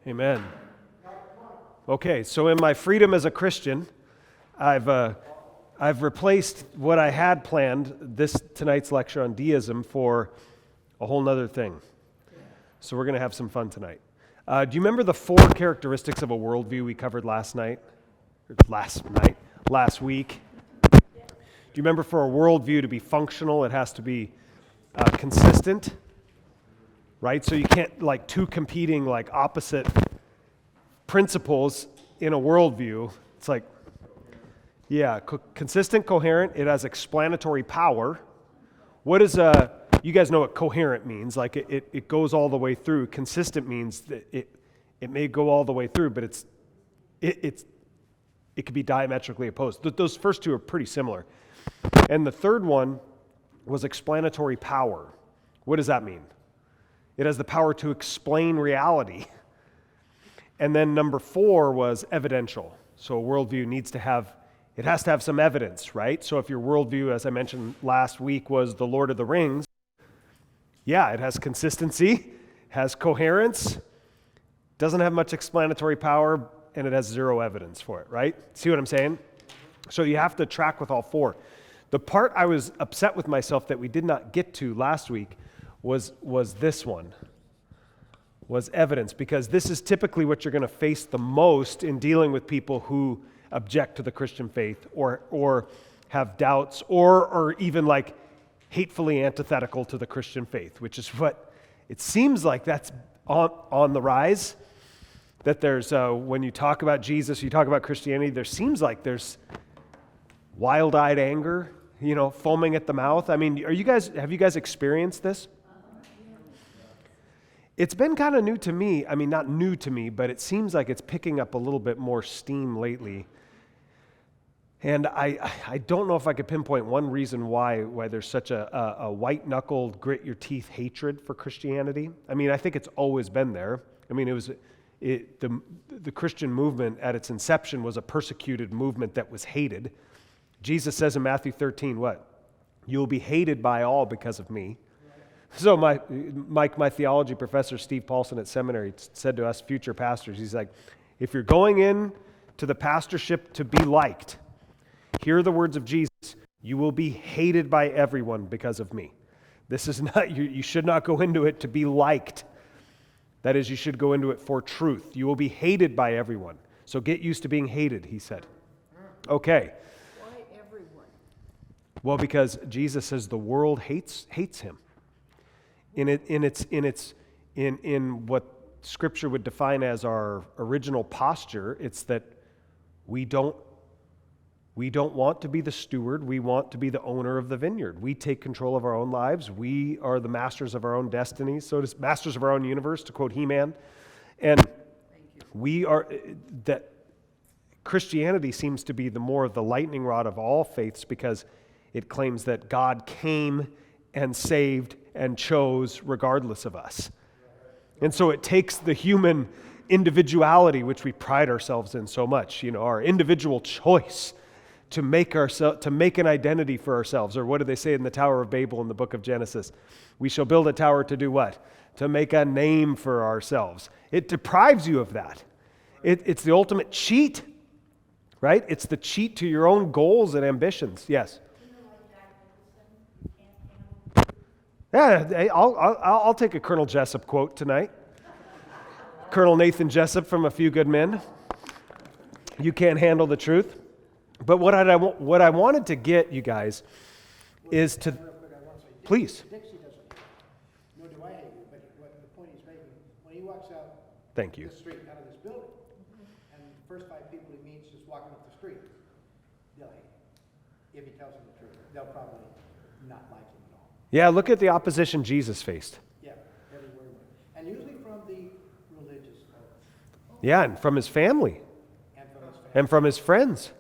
Amen. Okay, so in my freedom as a Christian, I've replaced what I had planned, tonight's lecture on deism, for a whole nother thing. So we're going to have some fun tonight. Do you remember the 4 characteristics of a worldview we covered last week? Do you remember for a worldview to be functional, it has to be consistent, right? So you can't, like, two competing, like, opposite principles in a worldview. It's like, yeah, consistent, coherent. It has explanatory power. What is you guys know what coherent means? Like it goes all the way through. Consistent means that it may go all the way through, but it could be diametrically opposed. Those first two are pretty similar. And the third one was explanatory power. What does that mean? It has the power to explain reality. And then number 4 was evidential. So a worldview has to have some evidence, right? So if your worldview, as I mentioned last week, was the Lord of the Rings, yeah, it has consistency, has coherence, doesn't have much explanatory power, and it has 0 evidence for it, right? See what I'm saying? So you have to track with all 4. The part I was upset with myself that we did not get to last week was this one, was evidence, because this is typically what you're going to face the most in dealing with people who object to the Christian faith or have doubts or even like hatefully antithetical to the Christian faith, which is what it seems like that's on the rise. That there's, when you talk about Jesus, you talk about Christianity, there seems like there's wild-eyed anger, foaming at the mouth. I mean, have you guys experienced this? It's been kind of new to me. I mean, not new to me, but it seems like it's picking up a little bit more steam lately. And I don't know if I could pinpoint one reason why there's such a white-knuckled, grit-your-teeth hatred for Christianity. I mean, I think it's always been there. I mean, the Christian movement at its inception was a persecuted movement that was hated. Jesus says in Matthew 13, what? You will be hated by all because of me. So my theology professor, Steve Paulson at seminary, said to us future pastors, he's like, if you're going in to the pastorship to be liked, hear the words of Jesus, you will be hated by everyone because of me. This is not, you should not go into it to be liked. That is, you should go into it for truth. You will be hated by everyone. So get used to being hated, he said. Okay. Why everyone? Well, because Jesus says the world hates him. In what Scripture would define as our original posture, it's that we don't want to be the steward. We want to be the owner of the vineyard. We take control of our own lives. We are the masters of our own destiny, masters of our own universe, to quote He-Man. And we are that Christianity seems to be the more of the lightning rod of all faiths because it claims that God came and saved and chose regardless of us. And so it takes the human individuality, which we pride ourselves in so much, our individual choice to make an identity for ourselves. Or what do they say in the Tower of Babel in the book of Genesis? We shall build a tower to do what? To make a name for ourselves. It deprives you of that. It's the ultimate cheat, right? It's the cheat to your own goals and ambitions. Yes? Yeah, I'll take a Colonel Jessup quote tonight. Colonel Nathan Jessup from A Few Good Men. You can't handle the truth. But what I wanted to get you guys is to, please. Dixie doesn't. Nor do I hate you, but what the point he's making, when he walks out Thank you. the street out of this building, and the first 5 people he meets just walking up the street, they'll hate him. If he tells them the truth, they'll probably not like him at all. Yeah, look at the opposition Jesus faced. Yeah, every word of it. And usually from the religious folks. Yeah, and from his family. And from his friends.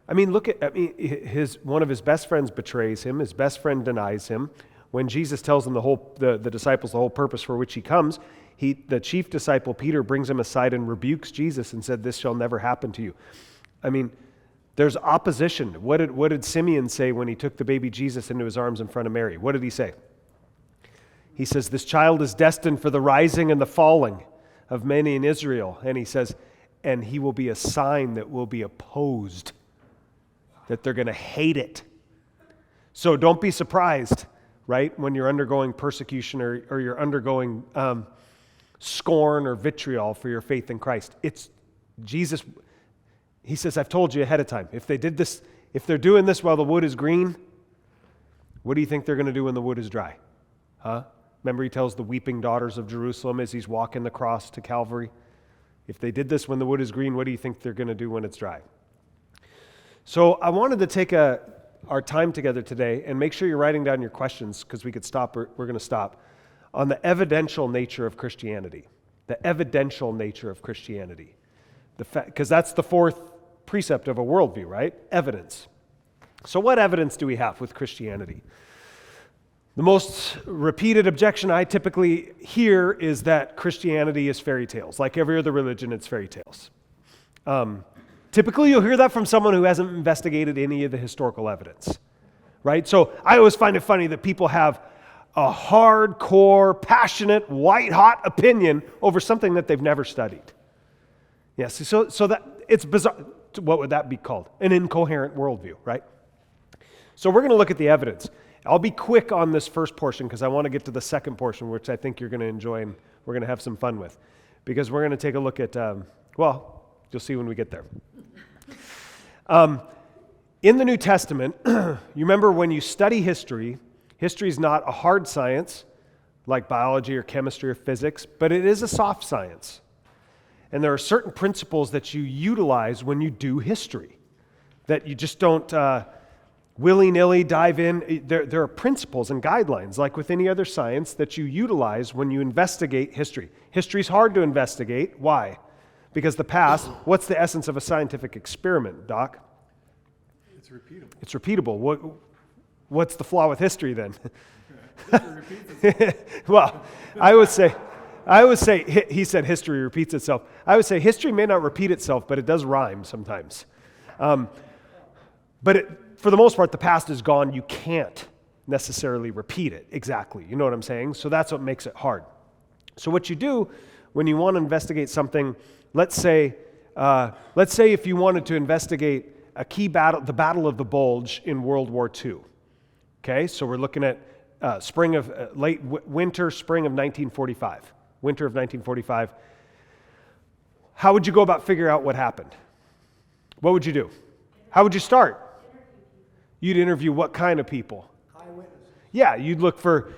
I mean, one of his best friends betrays him. His best friend denies him. When Jesus tells them the disciples the whole purpose for which he comes, the chief disciple Peter brings him aside and rebukes Jesus and said, "This shall never happen to you." I mean, there's opposition. What did Simeon say when he took the baby Jesus into his arms in front of Mary? What did he say? He says, "This child is destined for the rising and the falling of many in Israel. And he says, and he will be a sign that will be opposed, that they're going to hate it. So don't be surprised, right, when you're undergoing persecution or you're undergoing scorn or vitriol for your faith in Christ. It's Jesus. He says, I've told you ahead of time. If they're doing this while the wood is green, what do you think they're going to do when the wood is dry? Huh? Remember he tells the weeping daughters of Jerusalem as he's walking the cross to Calvary, if they did this when the wood is green, what do you think they're going to do when it's dry? So I wanted to take our time together today and make sure you're writing down your questions, because we could stop, we're going to stop, on the evidential nature of Christianity. The evidential nature of Christianity. Because that's the fourth precept of a worldview, right? Evidence. So what evidence do we have with Christianity? The most repeated objection I typically hear is that Christianity is fairy tales. Like every other religion, it's fairy tales. Typically, you'll hear that from someone who hasn't investigated any of the historical evidence, right? So I always find it funny that people have a hardcore, passionate, white-hot opinion over something that they've never studied. Yes, so that it's bizarre. What would that be called? An incoherent worldview, right? So we're going to look at the evidence. I'll be quick on this first portion because I want to get to the second portion, which I think you're going to enjoy and we're going to have some fun with. Because we're going to take a look at, you'll see when we get there. In the New Testament, you remember when you study history, history is not a hard science like biology or chemistry or physics, but it is a soft science. And there are certain principles that you utilize when you do history that you just don't willy-nilly dive in. There are principles and guidelines, like with any other science, that you utilize when you investigate history. History's hard to investigate. Why? Because the past, what's the essence of a scientific experiment, Doc? It's repeatable. It's repeatable. What's the flaw with history then? History repeats itself. Well, I would say, he said history repeats itself. I would say history may not repeat itself, but it does rhyme sometimes. But for the most part, the past is gone. You can't necessarily repeat it exactly. You know what I'm saying? So that's what makes it hard. So what you do when you want to investigate something, let's say if you wanted to investigate a key battle, the Battle of the Bulge in World War II. Okay, so we're looking at winter, spring of 1945. Winter of 1945. How would you go about figuring out what happened? What would you do? How would you start? You'd interview what kind of people? Eyewitnesses. Yeah, you'd look for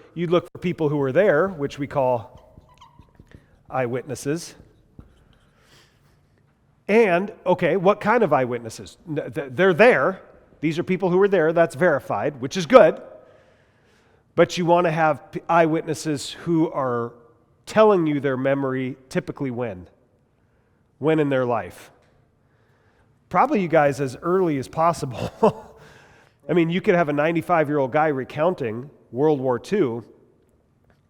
people who were there, which we call eyewitnesses. And, okay, what kind of eyewitnesses? They're there. These are people who were there. That's verified, which is good. But you want to have eyewitnesses who are telling you their memory, typically when? When in their life? Probably you guys as early as possible. I mean, you could have a 95-year-old guy recounting World War II,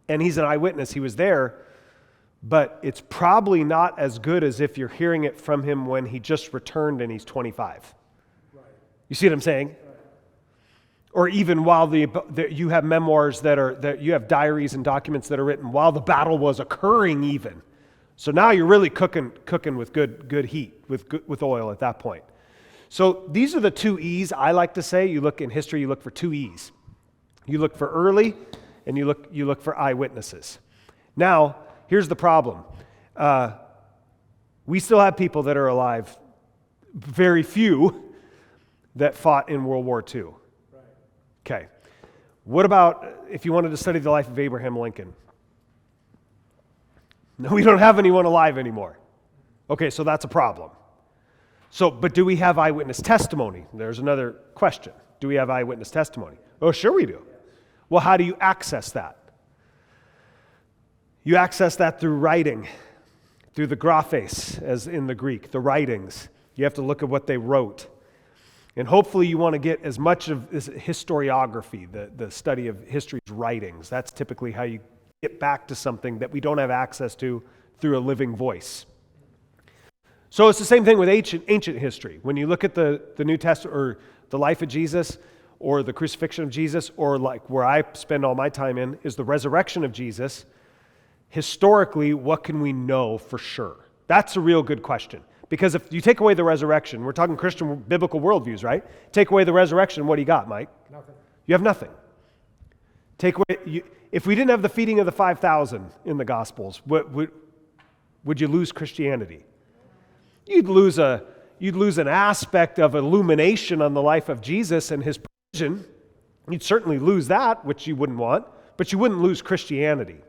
and he's an eyewitness. He was there, but it's probably not as good as if you're hearing it from him when he just returned and he's 25. Right. You see what I'm saying? Right. Or even while you have memoirs that you have diaries and documents that are written while the battle was occurring even. So now you're really cooking with good heat, with oil at that point. So these are the two E's I like to say. You look in history, you look for two E's. You look for early, and you look for eyewitnesses. Now, here's the problem. We still have people that are alive, very few, that fought in World War II. Right. Okay. What about if you wanted to study the life of Abraham Lincoln? No, we don't have anyone alive anymore. Okay, so that's a problem. But do we have eyewitness testimony? There's another question. Do we have eyewitness testimony? Oh, sure we do. Well, how do you access that? You access that through writing, through the graphes, as in the Greek, the writings. You have to look at what they wrote. And hopefully you want to get as much of this historiography, the study of history's writings. That's typically how you get back to something that we don't have access to through a living voice. So it's the same thing with ancient history. When you look at the New Testament or the life of Jesus or the crucifixion of Jesus, or like where I spend all my time in is the resurrection of Jesus, historically, what can we know for sure? That's a real good question. Because if you take away the resurrection, we're talking Christian biblical worldviews, right? Take away the resurrection, what do you got, Mike? Nothing. You have nothing. If we didn't have the feeding of the 5,000 in the Gospels, would you lose Christianity? You'd lose an aspect of illumination on the life of Jesus and his provision. You'd certainly lose that, which you wouldn't want, but you wouldn't lose Christianity.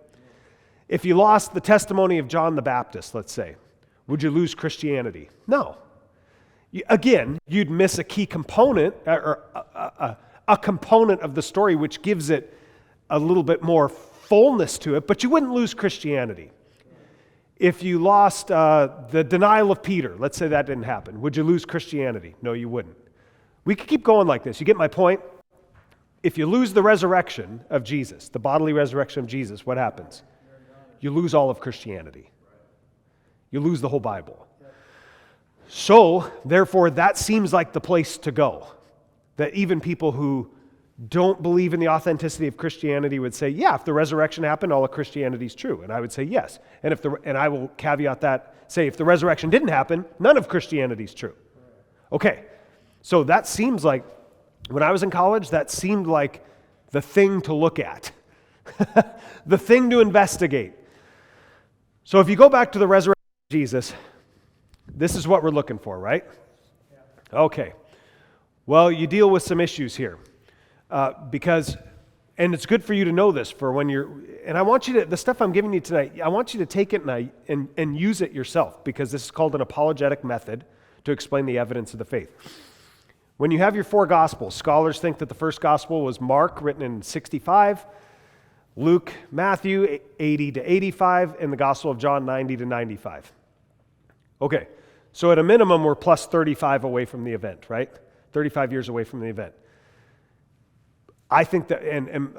If you lost the testimony of John the Baptist, let's say, would you lose Christianity? No. Again, you'd miss a key component, or a component of the story which gives it a little bit more fullness to it, but you wouldn't lose Christianity. If you lost the denial of Peter, let's say that didn't happen, would you lose Christianity? No, you wouldn't. We could keep going like this. You get my point? If you lose the resurrection of Jesus, the bodily resurrection of Jesus, what happens? You lose all of Christianity. You lose the whole Bible. So, therefore, that seems like the place to go. That even people who don't believe in the authenticity of Christianity would say, yeah, if the resurrection happened, all of Christianity is true. And I would say yes. And I will caveat that, say if the resurrection didn't happen, none of Christianity is true. Okay, so that seems like, when I was in college, that seemed like the thing to look at. The thing to investigate. So if you go back to the resurrection of Jesus, this is what we're looking for, right? Okay. Well, you deal with some issues here. Because, and it's good for you to know this for when and I want you to, the stuff I'm giving you tonight, I want you to take it and use it yourself, because this is called an apologetic method to explain the evidence of the faith. When you have your four Gospels, scholars think that the first Gospel was Mark, written in 65, Luke, Matthew, 80 to 85, and the Gospel of John, 90 to 95. Okay, so at a minimum, we're plus 35 away from the event, right? 35 years away from the event. I think that, and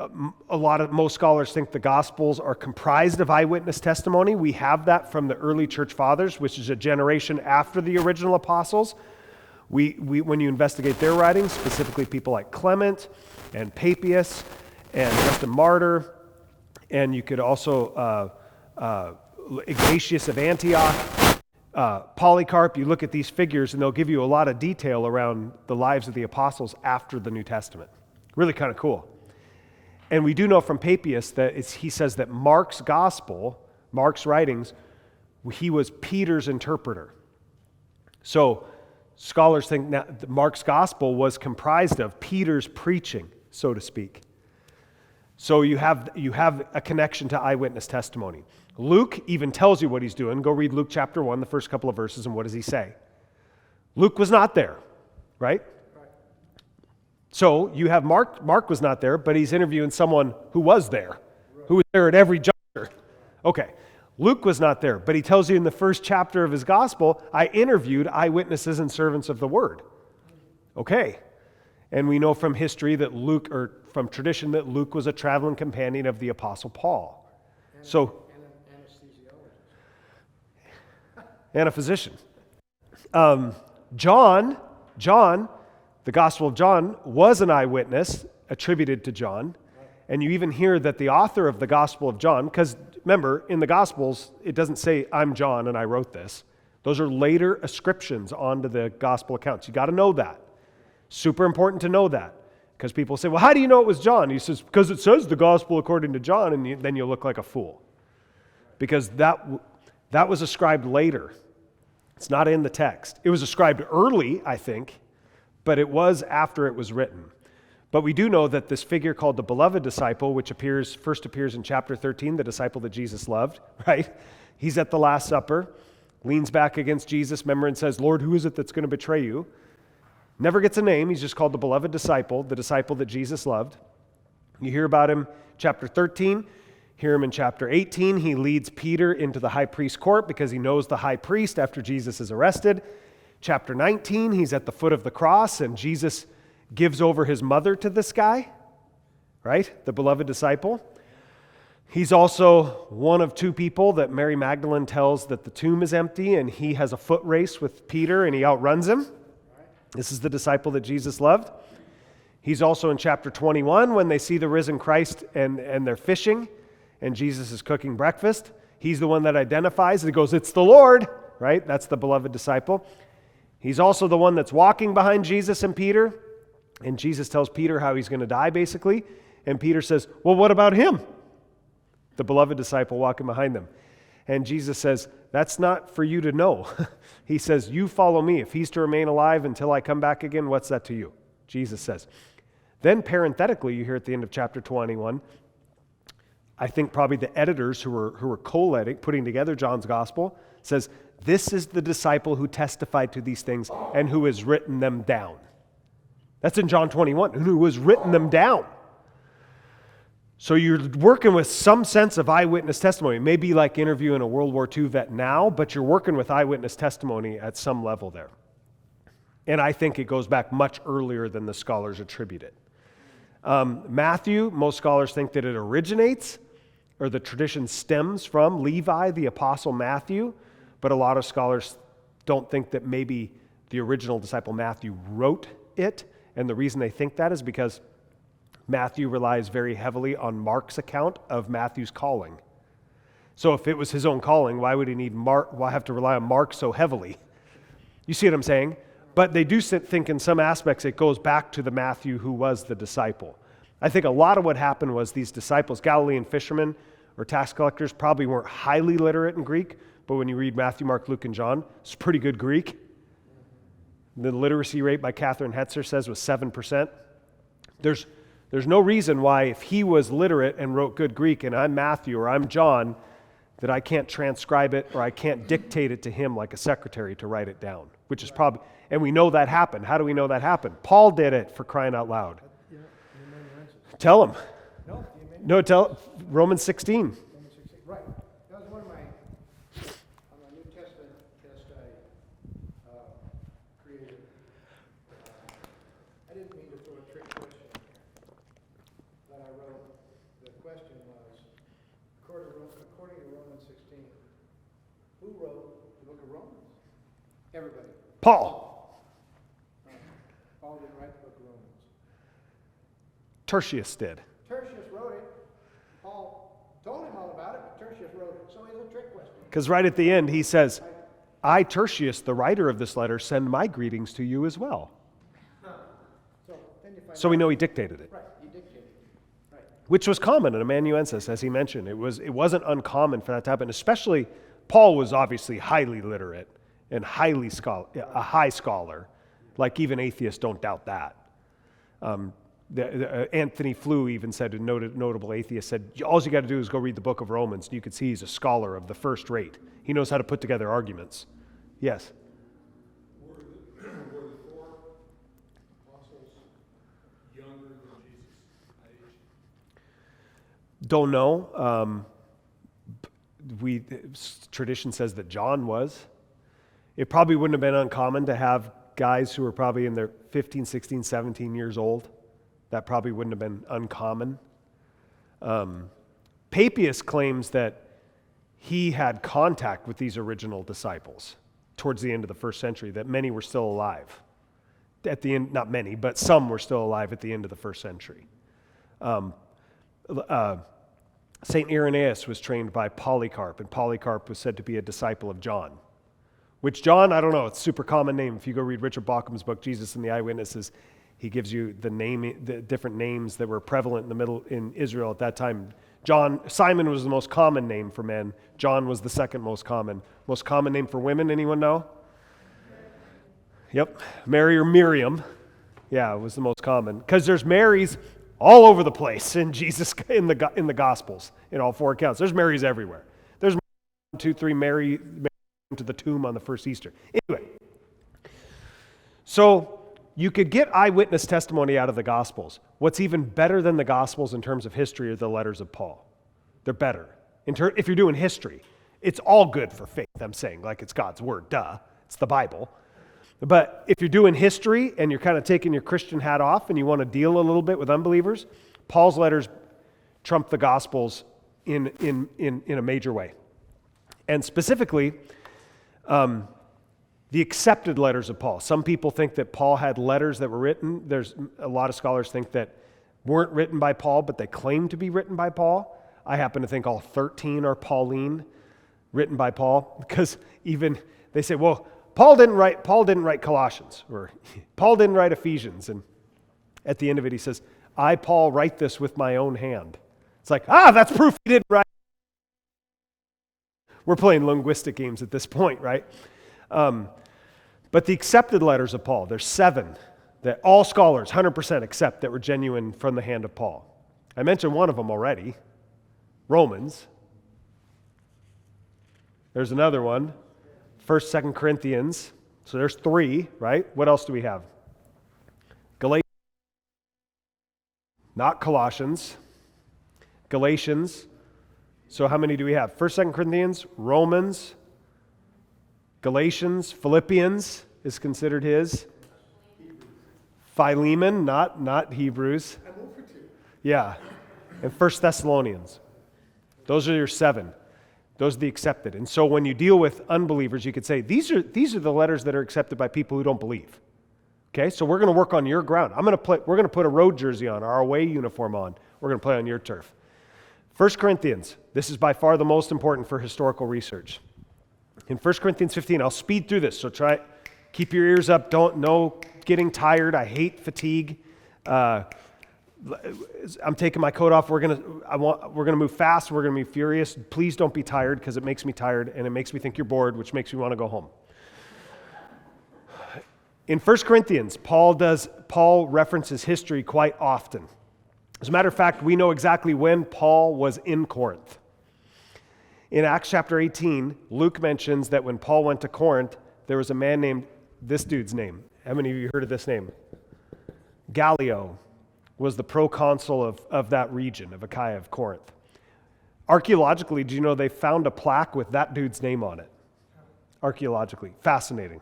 most scholars think the Gospels are comprised of eyewitness testimony. We have that from the early church fathers, which is a generation after the original apostles. When you investigate their writings, specifically people like Clement and Papias and Justin Martyr, and you could also Ignatius of Antioch, Polycarp, you look at these figures and they'll give you a lot of detail around the lives of the apostles after the New Testament. Really kind of cool. And we do know from Papias that he says that Mark's gospel, Mark's writings, he was Peter's interpreter. So scholars think that Mark's gospel was comprised of Peter's preaching, so to speak. So you have a connection to eyewitness testimony. Luke even tells you what he's doing. Go read Luke chapter 1, the first couple of verses, and what does he say? Luke was not there, right? So you have Mark was not there, but he's interviewing someone who was there, who was there at every juncture. Okay, Luke was not there, but he tells you in the first chapter of his gospel, I interviewed eyewitnesses and servants of the word. Okay, and we know from history that from tradition that Luke was a traveling companion of the Apostle Paul. And a physician. John, the Gospel of John was an eyewitness attributed to John. And you even hear that the author of the Gospel of John, because remember, in the Gospels, it doesn't say, I'm John and I wrote this. Those are later ascriptions onto the Gospel accounts. You got to know that. Super important to know that. Because people say, well, how do you know it was John? He says, because it says the Gospel according to John, and then you look like a fool. Because that was ascribed later. It's not in the text. It was ascribed early, I think, but it was after it was written. But we do know that this figure called the beloved disciple, which first appears in chapter 13, the disciple that Jesus loved, right? He's at the Last Supper, leans back against Jesus, remember, and says, Lord, who is it that's going to betray you? Never gets a name. He's just called the beloved disciple, the disciple that Jesus loved. You hear about him chapter 13. Hear him in chapter 18. He leads Peter into the high priest's court because he knows the high priest after Jesus is arrested. Chapter 19, he's at the foot of the cross, and Jesus gives over his mother to this guy, right? The beloved disciple. He's also one of two people that Mary Magdalene tells that the tomb is empty, and he has a foot race with Peter, and he outruns him. This is the disciple that Jesus loved. He's also in chapter 21 when they see the risen Christ and they're fishing, and Jesus is cooking breakfast. He's the one that identifies and goes, "It's the Lord," right? That's the beloved disciple. He's also the one that's walking behind Jesus and Peter, and Jesus tells Peter how he's going to die, basically. And Peter says, "Well, what about him?" The beloved disciple walking behind them. And Jesus says, "That's not for you to know." He says, "You follow me. If he's to remain alive until I come back again, what's that to you?" Jesus says. Then parenthetically, you hear at the end of chapter 21, I think probably the editors who were collating, putting together John's gospel, says, "This is the disciple who testified to these things and who has written them down." That's in John 21, who has written them down. So you're working with some sense of eyewitness testimony. It may be like interviewing a World War II vet now, but you're working with eyewitness testimony at some level there. And I think it goes back much earlier than the scholars attribute it. Matthew, most scholars think that it originates, or the tradition stems from Levi, the apostle Matthew, but a lot of scholars don't think that maybe the original disciple Matthew wrote it, and the reason they think that is because Matthew relies very heavily on Mark's account of Matthew's calling. So if it was his own calling, why would he need Mark? Why have to rely on Mark so heavily? You see what I'm saying? But they do think in some aspects it goes back to the Matthew who was the disciple. I think a lot of what happened was these disciples, Galilean fishermen or tax collectors, probably weren't highly literate in Greek, but when you read Matthew, Mark, Luke, and John, it's pretty good Greek. The literacy rate by Catherine Hetzer says was 7%. There's no reason why, if he was literate and wrote good Greek and I'm Matthew or I'm John, that I can't transcribe it or I can't dictate it to him like a secretary to write it down, which is probably, and we know that happened. How do we know that happened? Paul did it, for crying out loud. Tell him. No, tell Romans 16. Right. That was one of my, on my New Testament test I created. I didn't mean to throw a trick question in there, but I wrote, the question was, according to Romans 16, who wrote the book of Romans? Everybody. Paul. Paul didn't write the book of Romans. Tertius did. Tertius wrote it. Paul told him all about it, but Tertius wrote it. So it's a trick question. Because right at the end he says, "I, Tertius, the writer of this letter, send my greetings to you as well." So then you find So we know he dictated it. Right, you dictated it. Right. Which was common in amanuensis, as he mentioned. It wasn't uncommon for that to happen. Especially, Paul was obviously highly literate and a high scholar. Like even atheists don't doubt that. Anthony Flew even said, a notable atheist said, all you got to do is go read the book of Romans, and you could see he's a scholar of the first rate. He knows how to put together arguments. Yes? Were the four apostles younger than Jesus at age? Don't know. Tradition says that John was. It probably wouldn't have been uncommon to have guys who were probably in their 15, 16, 17 years old. That probably wouldn't have been uncommon. Papias claims that he had contact with these original disciples towards the end of the first century, that many were still alive. At the end, not many, but some were still alive at the end of the first century. St. Irenaeus was trained by Polycarp, and Polycarp was said to be a disciple of John. Which John, I don't know, it's a super common name. If you go read Richard Baucham's book, Jesus and the Eyewitnesses, he gives you the different names that were prevalent in Israel at that time. Simon was the most common name for men. John was the second most common. Most common name for women, anyone know? Yep, Mary or Miriam. Yeah, it was the most common. Because there's Marys all over the place in Jesus, in the Gospels, in all four accounts. There's Marys everywhere. There's 1, 2, 3 Mary to the tomb on the first Easter. Anyway, so you could get eyewitness testimony out of the Gospels. What's even better than the Gospels in terms of history are the letters of Paul. They're better. If you're doing history, it's all good for faith, I'm saying, like it's God's word, duh. It's the Bible. But if you're doing history and you're kind of taking your Christian hat off and you want to deal a little bit with unbelievers, Paul's letters trump the Gospels in a major way. And specifically, the accepted letters of Paul. Some people think that Paul had letters that were written. There's a lot of scholars think that weren't written by Paul, but they claim to be written by Paul. I happen to think all 13 are Pauline, written by Paul, because even they say, well, Paul didn't write Colossians, or Paul didn't write Ephesians. And at the end of it, he says, I, Paul, write this with my own hand. It's like, that's proof he didn't write. We're playing linguistic games at this point, right? But the accepted letters of Paul, there's 7 that all scholars, 100% accept that were genuine from the hand of Paul. I mentioned one of them already, Romans. There's another one, 1st, 2nd Corinthians. So there's 3, right? What else do we have? Galatians, not Colossians. Galatians. So how many do we have? 1st, 2nd Corinthians, Romans, Galatians, Philippians is considered his. Philemon, not Hebrews. Yeah. And 1 Thessalonians. Those are your 7. Those are the accepted. And so when you deal with unbelievers, you could say, these are the letters that are accepted by people who don't believe. Okay, so we're going to work on your ground. We're going to put a road jersey on, our away uniform on. We're going to play on your turf. 1 Corinthians, this is by far the most important for historical research. In 1 Corinthians 15, I'll speed through this, so keep your ears up, no getting tired. I hate fatigue. I'm taking my coat off. We're gonna move fast. We're gonna move furious. Please don't be tired, because it makes me tired and it makes me think you're bored, which makes me want to go home. In 1 Corinthians, Paul references history quite often. As a matter of fact, we know exactly when Paul was in Corinth. In Acts chapter 18, Luke mentions that when Paul went to Corinth, there was a man named, this dude's name. How many of you heard of this name? Gallio was the proconsul of that region, of Achaia, of Corinth. Archaeologically, do you know they found a plaque with that dude's name on it? Archaeologically. Fascinating.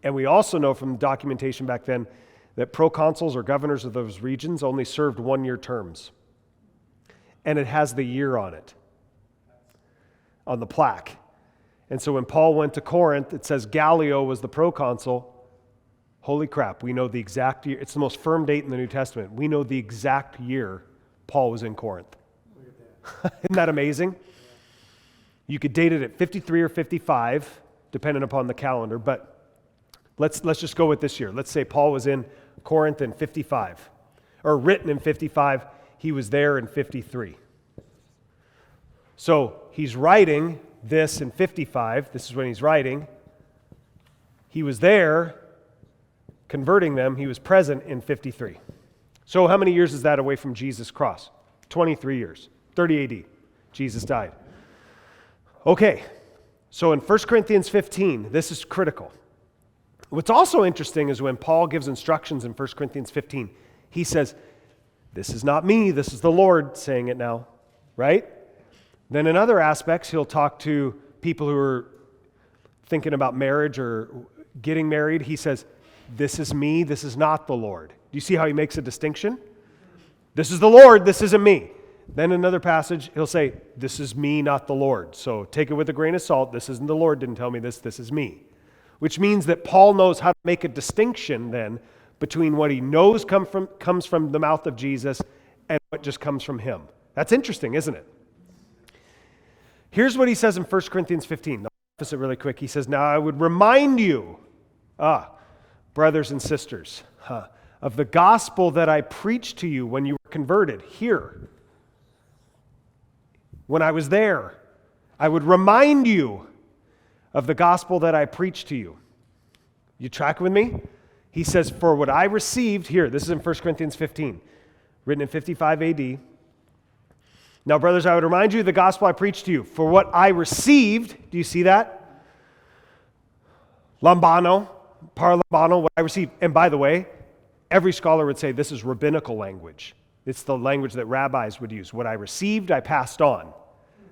And we also know from documentation back then that proconsuls or governors of those regions only served 1-year terms. And it has the year on it, on the plaque. And so when Paul went to Corinth, it says Gallio was the proconsul. Holy crap, we know the exact year. It's the most firm date in the New Testament. We know the exact year Paul was in Corinth. Isn't that amazing? You could date it at 53 or 55, depending upon the calendar, but let's just go with this year. Let's say Paul was in Corinth in 55, or written in 55. He was there in 53. So he's writing this in 55. This is when he's writing. He was there converting them. He was present in 53. So how many years is that away from Jesus' cross? 23 years. 30 AD. Jesus died. Okay. So in 1 Corinthians 15, this is critical. What's also interesting is when Paul gives instructions in 1 Corinthians 15, he says, this is not me, this is the Lord saying it now, right? Then in other aspects, he'll talk to people who are thinking about marriage or getting married. He says, this is me, this is not the Lord. Do you see how he makes a distinction? This is the Lord, this isn't me. Then in another passage, he'll say, this is me, not the Lord. So take it with a grain of salt. This isn't the Lord, didn't tell me this, this is me. Which means that Paul knows how to make a distinction then between what he knows comes from the mouth of Jesus and what just comes from him. That's interesting, isn't it? Here's what he says in 1 Corinthians 15. I'll preface it really quick. He says, now I would remind you, brothers and sisters, of the gospel that I preached to you when you were converted here. When I was there, I would remind you of the gospel that I preached to you. You track with me? He says, for what I received, here, this is in 1 Corinthians 15, written in 55 AD. Now, brothers, I would remind you of the gospel I preached to you. For what I received, do you see that? Lambano, parlambano, what I received. And by the way, every scholar would say this is rabbinical language. It's the language that rabbis would use. What I received, I passed on.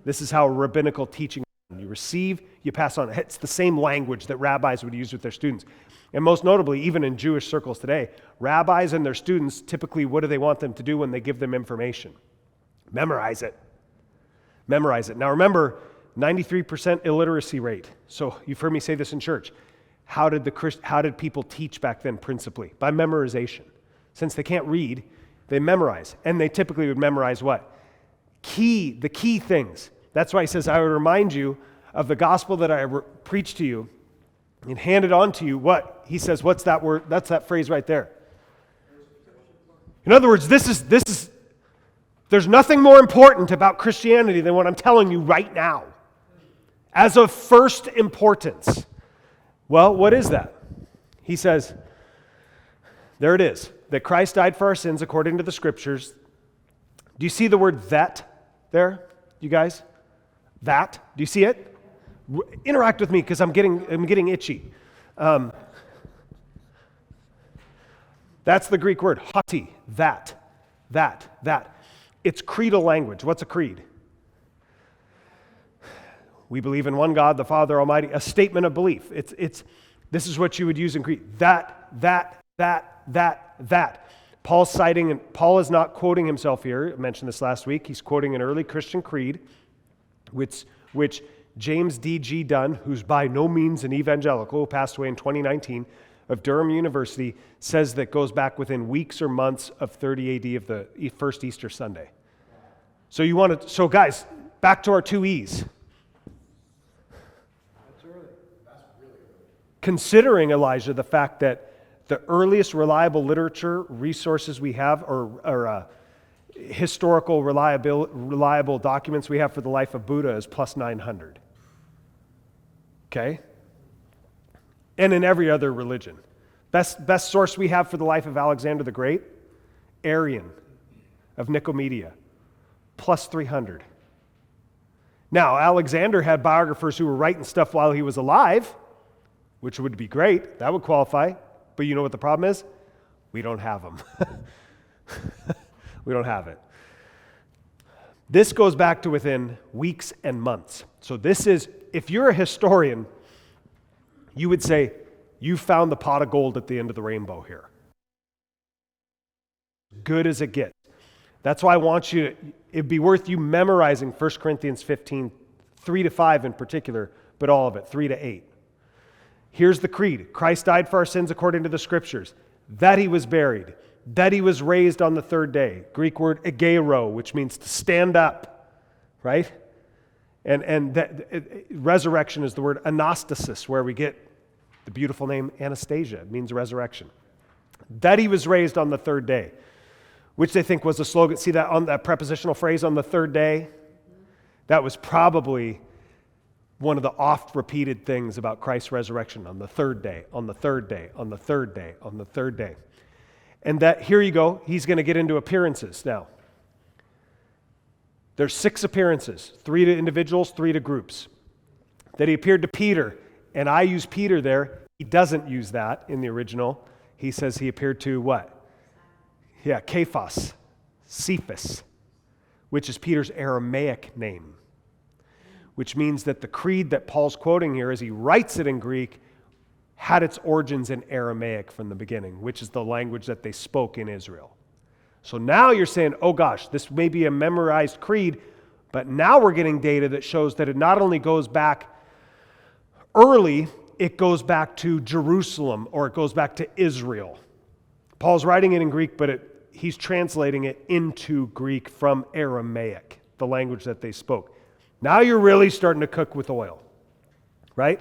This is how rabbinical teaching, you receive, you pass on. It's the same language that rabbis would use with their students. And most notably, even in Jewish circles today, rabbis and their students, typically, what do they want them to do when they give them information? Memorize it. Memorize it. Now remember, 93% illiteracy rate. So you've heard me say this in church. How did people teach back then principally? By memorization. Since they can't read, they memorize. And they typically would memorize what? the key things. That's why he says, I would remind you of the gospel that I preached to you and handed on to you. What? He says, what's that word? That's that phrase right there. In other words, this is, there's nothing more important about Christianity than what I'm telling you right now. As of first importance. Well, what is that? He says, there it is, that Christ died for our sins according to the Scriptures. Do you see the word that there, you guys? That? Do you see it? Interact with me because I'm getting itchy. That's the Greek word, hoti, that. It's creedal language. What's a creed? We believe in one God, the Father Almighty, a statement of belief. This is what you would use in Greek. That. Paul's citing, and Paul is not quoting himself here. I mentioned this last week. He's quoting an early Christian creed, which James D.G. Dunn, who's by no means an evangelical, who passed away in 2019, of Durham University, says that goes back within weeks or months of 30 AD of the first Easter Sunday. So guys, back to our 2 E's. Considering, Elijah, the fact that the earliest reliable literature resources we have, or historical reliable documents we have for the life of Buddha is plus 900. Okay? And in every other religion. Best source we have for the life of Alexander the Great, Arian of Nicomedia, plus 300. Now, Alexander had biographers who were writing stuff while he was alive, which would be great. That would qualify. But you know what the problem is? We don't have them. We don't have it. This goes back to within weeks and months. So this is, if you're a historian, you would say, you found the pot of gold at the end of the rainbow here. Good as it gets. That's why I want you to, it'd be worth you memorizing 1 Corinthians 15, 3-5 in particular, but all of it, 3-8. Here's the creed. Christ died for our sins according to the Scriptures, that he was buried, that he was raised on the third day. Greek word agero, which means to stand up, right? And resurrection is the word anastasis, where we get the beautiful name Anastasia. It means resurrection. That he was raised on the third day, which they think was a slogan. See that on that prepositional phrase, on the third day? That was probably one of the oft-repeated things about Christ's resurrection, on the third day, on the third day, on the third day, on the third day. And that, here you go, he's going to get into appearances now. There's 6 appearances, 3 to individuals, 3 to groups. That he appeared to Peter, and I use Peter there. He doesn't use that in the original. He says he appeared to what? Yeah, Cephas, Cephas, which is Peter's Aramaic name, which means that the creed that Paul's quoting here, as he writes it in Greek, had its origins in Aramaic from the beginning, which is the language that they spoke in Israel. So now you're saying, oh gosh, this may be a memorized creed, but now we're getting data that shows that it not only goes back early, it goes back to Jerusalem, or it goes back to Israel. Paul's writing it in Greek, but he's translating it into Greek from Aramaic, the language that they spoke. Now you're really starting to cook with oil, right?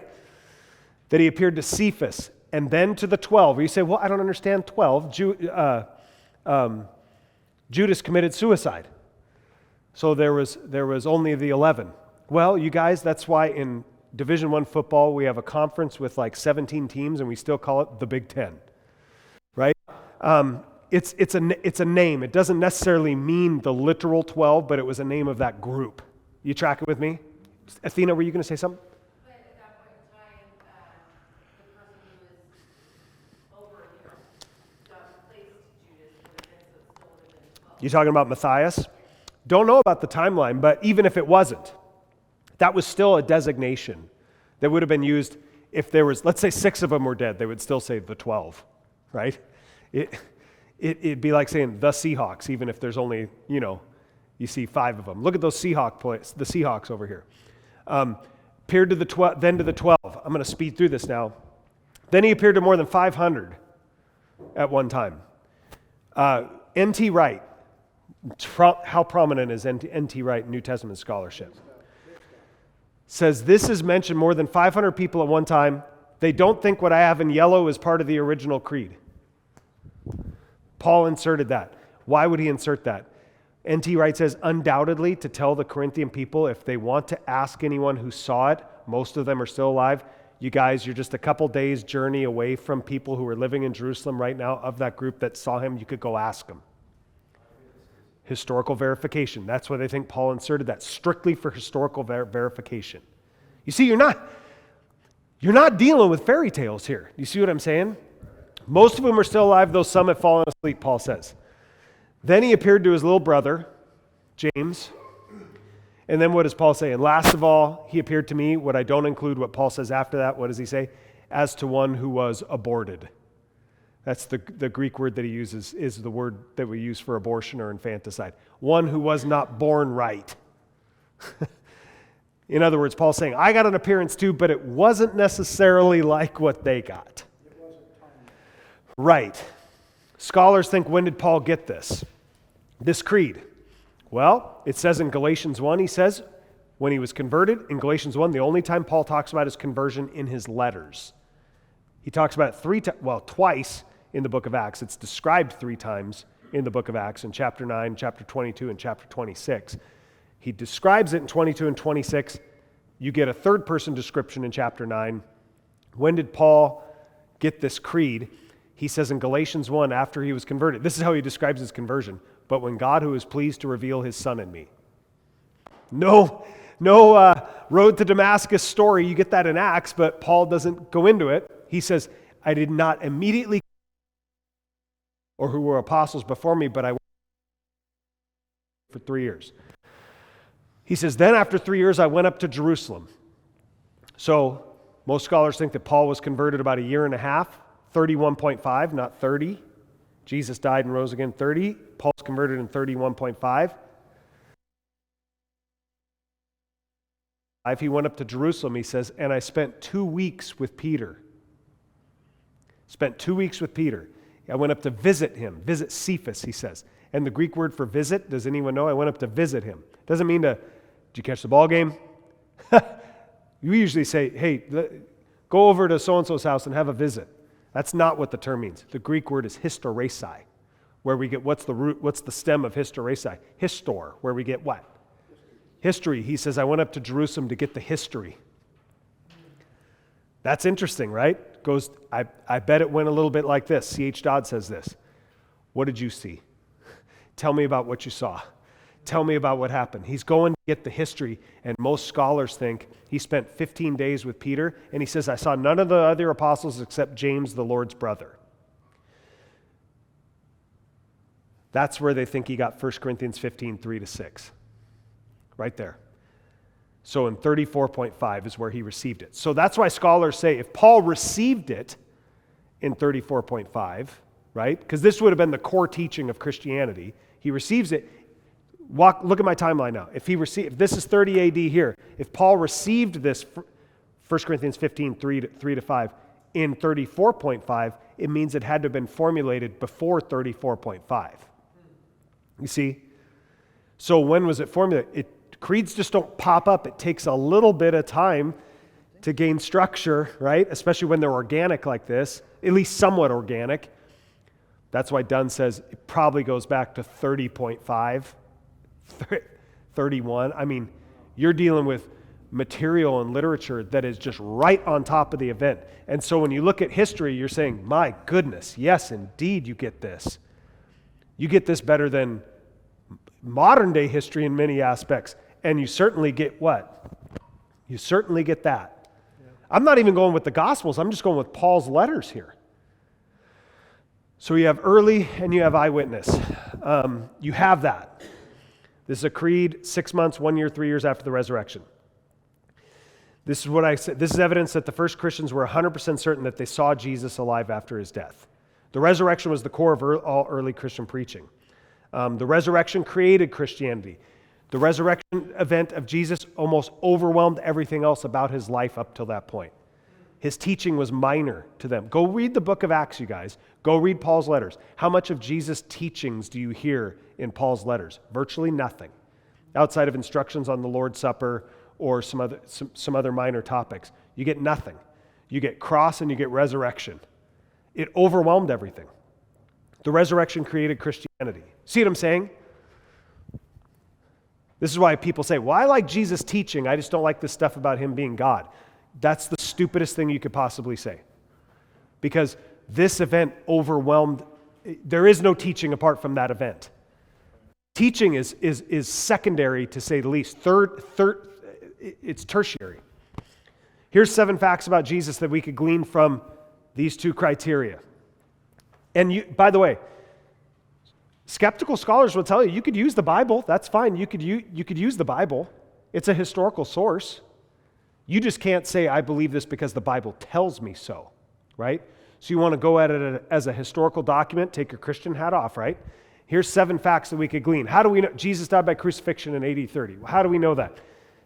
That he appeared to Cephas and then to the 12. You say, well, I don't understand 12. Judas committed suicide. So there was only the 11. Well, you guys, that's why in Division I football we have a conference with like 17 teams and we still call it the Big Ten, right? It's a name. It doesn't necessarily mean the literal 12, but it was a name of that group. You track it with me? Athena, were you going to say something? But at that point in time, the person who was over here replaced Judas would have been, so it still would have been 12. You talking about Matthias? Don't know about the timeline, but even if it wasn't, that was still a designation that would have been used if there was, let's say 6 of them were dead, they would still say the 12, right? It'd be like saying the Seahawks, even if there's only, you see 5 of them. Look at those the Seahawks over here. Appeared to the 12, then to the 12. I'm going to speed through this now. Then he appeared to more than 500 at one time. N.T. Wright How prominent is N.T. Wright New Testament scholarship? Says this is mentioned more than 500 people at one time. They don't think what I have in yellow is part of the original creed. Paul inserted that. Why would he insert that? N.T. Wright says, undoubtedly, to tell the Corinthian people, if they want to ask anyone who saw it, most of them are still alive, you guys, you're just a couple days' journey away from people who are living in Jerusalem right now of that group that saw him. You could go ask them. Historical verification. That's why they think Paul inserted that, strictly for historical verification. You see, you're not dealing with fairy tales here. You see what I'm saying? Most of them are still alive, though some have fallen asleep, Paul says. Then he appeared to his little brother, James. And then what does Paul say? And last of all, he appeared to me. What I don't include what Paul says after that, what does he say? As to one who was aborted. That's the Greek word that he uses, is the word that we use for abortion or infanticide. One who was not born right. In other words, Paul's saying, I got an appearance too, but it wasn't necessarily like what they got. Right. Scholars think, when did Paul get this creed? Well, it says in Galatians 1, he says, when he was converted, in Galatians 1, the only time Paul talks about his conversion in his letters. He talks about it twice in the book of Acts. It's described 3 times in the book of Acts, in chapter 9, chapter 22, and chapter 26. He describes it in 22 and 26. You get a third-person description in chapter 9. When did Paul get this creed? He says in Galatians 1, after he was converted, this is how he describes his conversion. But when God, who is pleased to reveal his Son in me. No road to Damascus story. You get that in Acts, but Paul doesn't go into it. He says, I did not immediately, or who were apostles before me, but I went for 3 years. He says, then after 3 years, I went up to Jerusalem. So most scholars think that Paul was converted about 1.5 years, 31.5, not 30. Jesus died and rose again 30. Paul's converted in 31.5. He went up to Jerusalem, he says, and I spent 2 weeks with Peter. Spent 2 weeks with Peter. I went up to visit him, visit Cephas, he says. And the Greek word for visit, does anyone know? I went up to visit him. Doesn't mean did you catch the ball game? We usually say, hey, go over to so-and-so's house and have a visit. That's not what the term means. The Greek word is historesi, where we get, what's the stem of historesi? Histor, where we get what? History. He says, I went up to Jerusalem to get the history. That's interesting, right? I bet it went a little bit like this. C.H. Dodd says this. What did you see? Tell me about what you saw. Tell me about what happened. He's going to get the history, and most scholars think he spent 15 days with Peter, and he says, I saw none of the other apostles except James, the Lord's brother. That's where they think he got 1 Corinthians 15, 3-6. Right there. So in 34.5 is where he received it. So that's why scholars say if Paul received it in 34.5, right? Because this would have been the core teaching of Christianity. He receives it. Look at my timeline now. If this is 30 AD here, if Paul received this 1 Corinthians 15, 3-5 in 34.5, it means it had to have been formulated before 34.5. You see? So when was it formulated? Creeds just don't pop up. It takes a little bit of time to gain structure, right? Especially when they're organic like this, at least somewhat organic. That's why Dunn says it probably goes back to 30.5, 31. I mean, you're dealing with material and literature that is just right on top of the event. And so when you look at history, you're saying, my goodness, yes, indeed, you get this. You get this better than modern day history in many aspects. And you certainly get what? You certainly get that. Yeah. I'm not even going with the Gospels. I'm just going with Paul's letters here. So you have early and you have eyewitness. You have that. This is a creed 6 months, 1 year, 3 years after the resurrection. This is what I said. This is evidence that the first Christians were 100% certain that they saw Jesus alive after his death. The resurrection was the core of all early Christian preaching. The resurrection created Christianity. The resurrection event of Jesus almost overwhelmed everything else about his life up till that point. His teaching was minor to them. Go read the book of Acts, you guys. Go read Paul's letters. How much of Jesus' teachings do you hear in Paul's letters? Virtually nothing, outside of instructions on the Lord's Supper or some other minor topics. You get nothing. You get cross and you get resurrection. It overwhelmed everything. The resurrection created Christianity. See what I'm saying? This is why people say, well, I like Jesus' teaching, I just don't like this stuff about him being God. That's the stupidest thing you could possibly say. Because this event overwhelmed, there is no teaching apart from that event. Teaching is secondary, to say the least. It's tertiary. Here's 7 facts about Jesus that we could glean from these 2 criteria. And by the way, skeptical scholars will tell you, you could use the Bible. That's fine. You could use the Bible. It's a historical source. You just can't say, I believe this because the Bible tells me so, right? So you want to go at it as a historical document, take your Christian hat off, right? Here's 7 facts that we could glean. How do we know Jesus died by crucifixion in AD 30? How do we know that?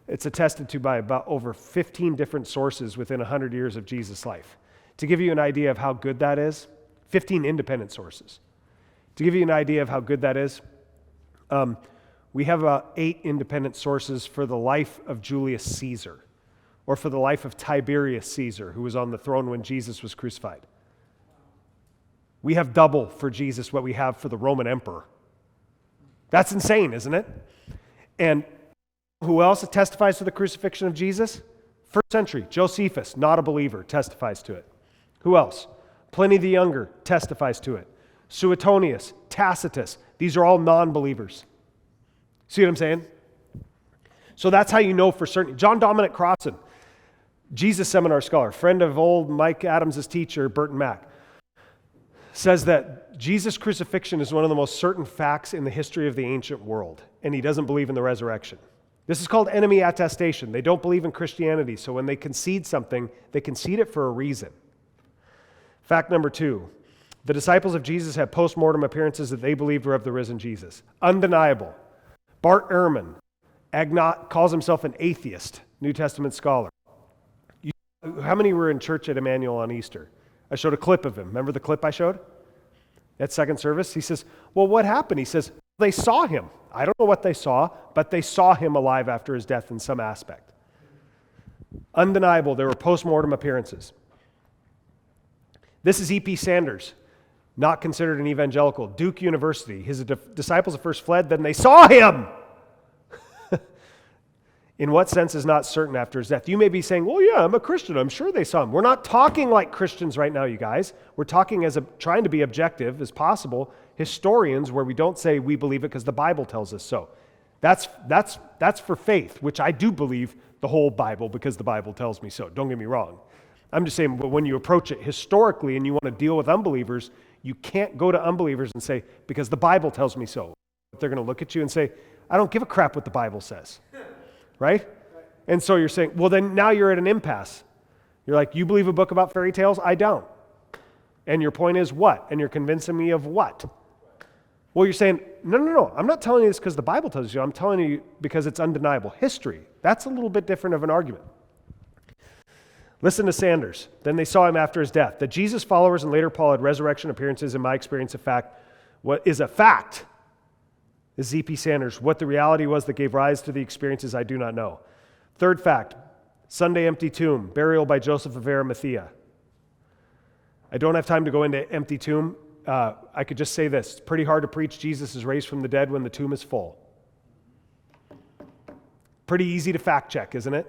It's attested to by about over 15 different sources within 100 years of Jesus' life. To give you an idea of how good that is, 15 independent sources. To give you an idea of how good that is, we have about 8 independent sources for the life of Julius Caesar, or for the life of Tiberius Caesar, who was on the throne when Jesus was crucified. We have double for Jesus what we have for the Roman emperor. That's insane, isn't it? And who else testifies to the crucifixion of Jesus? First century, Josephus, not a believer, testifies to it. Who else? Pliny the Younger testifies to it. Suetonius, Tacitus, these are all non-believers. See what I'm saying? So that's how you know for certain. John Dominic Crossan, Jesus seminar scholar, friend of old Mike Adams' teacher, Burton Mack, says that Jesus' crucifixion is one of the most certain facts in the history of the ancient world, and he doesn't believe in the resurrection. This is called enemy attestation. They don't believe in Christianity, so when they concede something, they concede it for a reason. Fact number 2, the disciples of Jesus had post-mortem appearances that they believed were of the risen Jesus. Undeniable. Bart Ehrman calls himself an atheist, New Testament scholar. How many were in church at Emmanuel on Easter? I showed a clip of him. Remember the clip I showed? At second service? He says, well, what happened? He says, they saw him. I don't know what they saw, but they saw him alive after his death in some aspect. Undeniable, there were post-mortem appearances. This is E.P. Sanders, not considered an evangelical. Duke University. His disciples at first fled, then they saw him. In what sense is not certain after his death? You may be saying, well, yeah, I'm a Christian. I'm sure they saw him. We're not talking like Christians right now, you guys. We're talking trying to be objective as possible, historians, where we don't say we believe it because the Bible tells us so. That's for faith, which I do believe the whole Bible because the Bible tells me so. Don't get me wrong. I'm just saying, when you approach it historically and you want to deal with unbelievers, you can't go to unbelievers and say, because the Bible tells me so. They're going to look at you and say, I don't give a crap what the Bible says. Right? And so you're saying, well, then now you're at an impasse. You're like, you believe a book about fairy tales? I don't. And your point is what? And you're convincing me of what? Well, you're saying, no. I'm not telling you this because the Bible tells you. I'm telling you because it's undeniable history. That's a little bit different of an argument. Listen to Sanders. Then they saw him after his death. The Jesus followers and later Paul had resurrection appearances, in my experience, what is a fact is Z.P. Sanders. What the reality was that gave rise to the experiences, I do not know. Third fact, Sunday empty tomb, burial by Joseph of Arimathea. I don't have time to go into empty tomb. I could just say this. It's pretty hard to preach Jesus is raised from the dead when the tomb is full. Pretty easy to fact check, isn't it?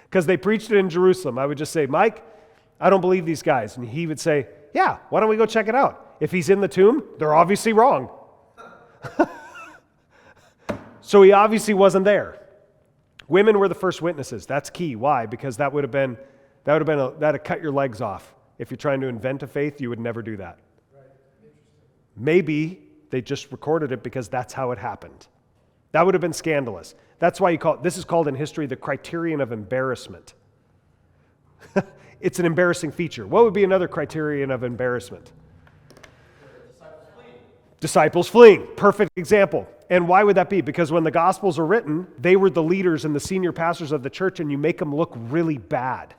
Because they preached it in Jerusalem. I would just say, Mike, I don't believe these guys. And he would say, yeah, why don't we go check it out? If he's in the tomb, they're obviously wrong. So he obviously wasn't there. Women were the first witnesses. That's key. Why? Because that would have cut your legs off. If you're trying to invent a faith, you would never do that. Right. Interesting. Maybe they just recorded it because that's how it happened. That would have been scandalous. That's why this is called in history the criterion of embarrassment. It's an embarrassing feature. What would be another criterion of embarrassment? Disciples fleeing. Perfect example. And why would that be? Because when the Gospels are written, they were the leaders and the senior pastors of the church, and you make them look really bad.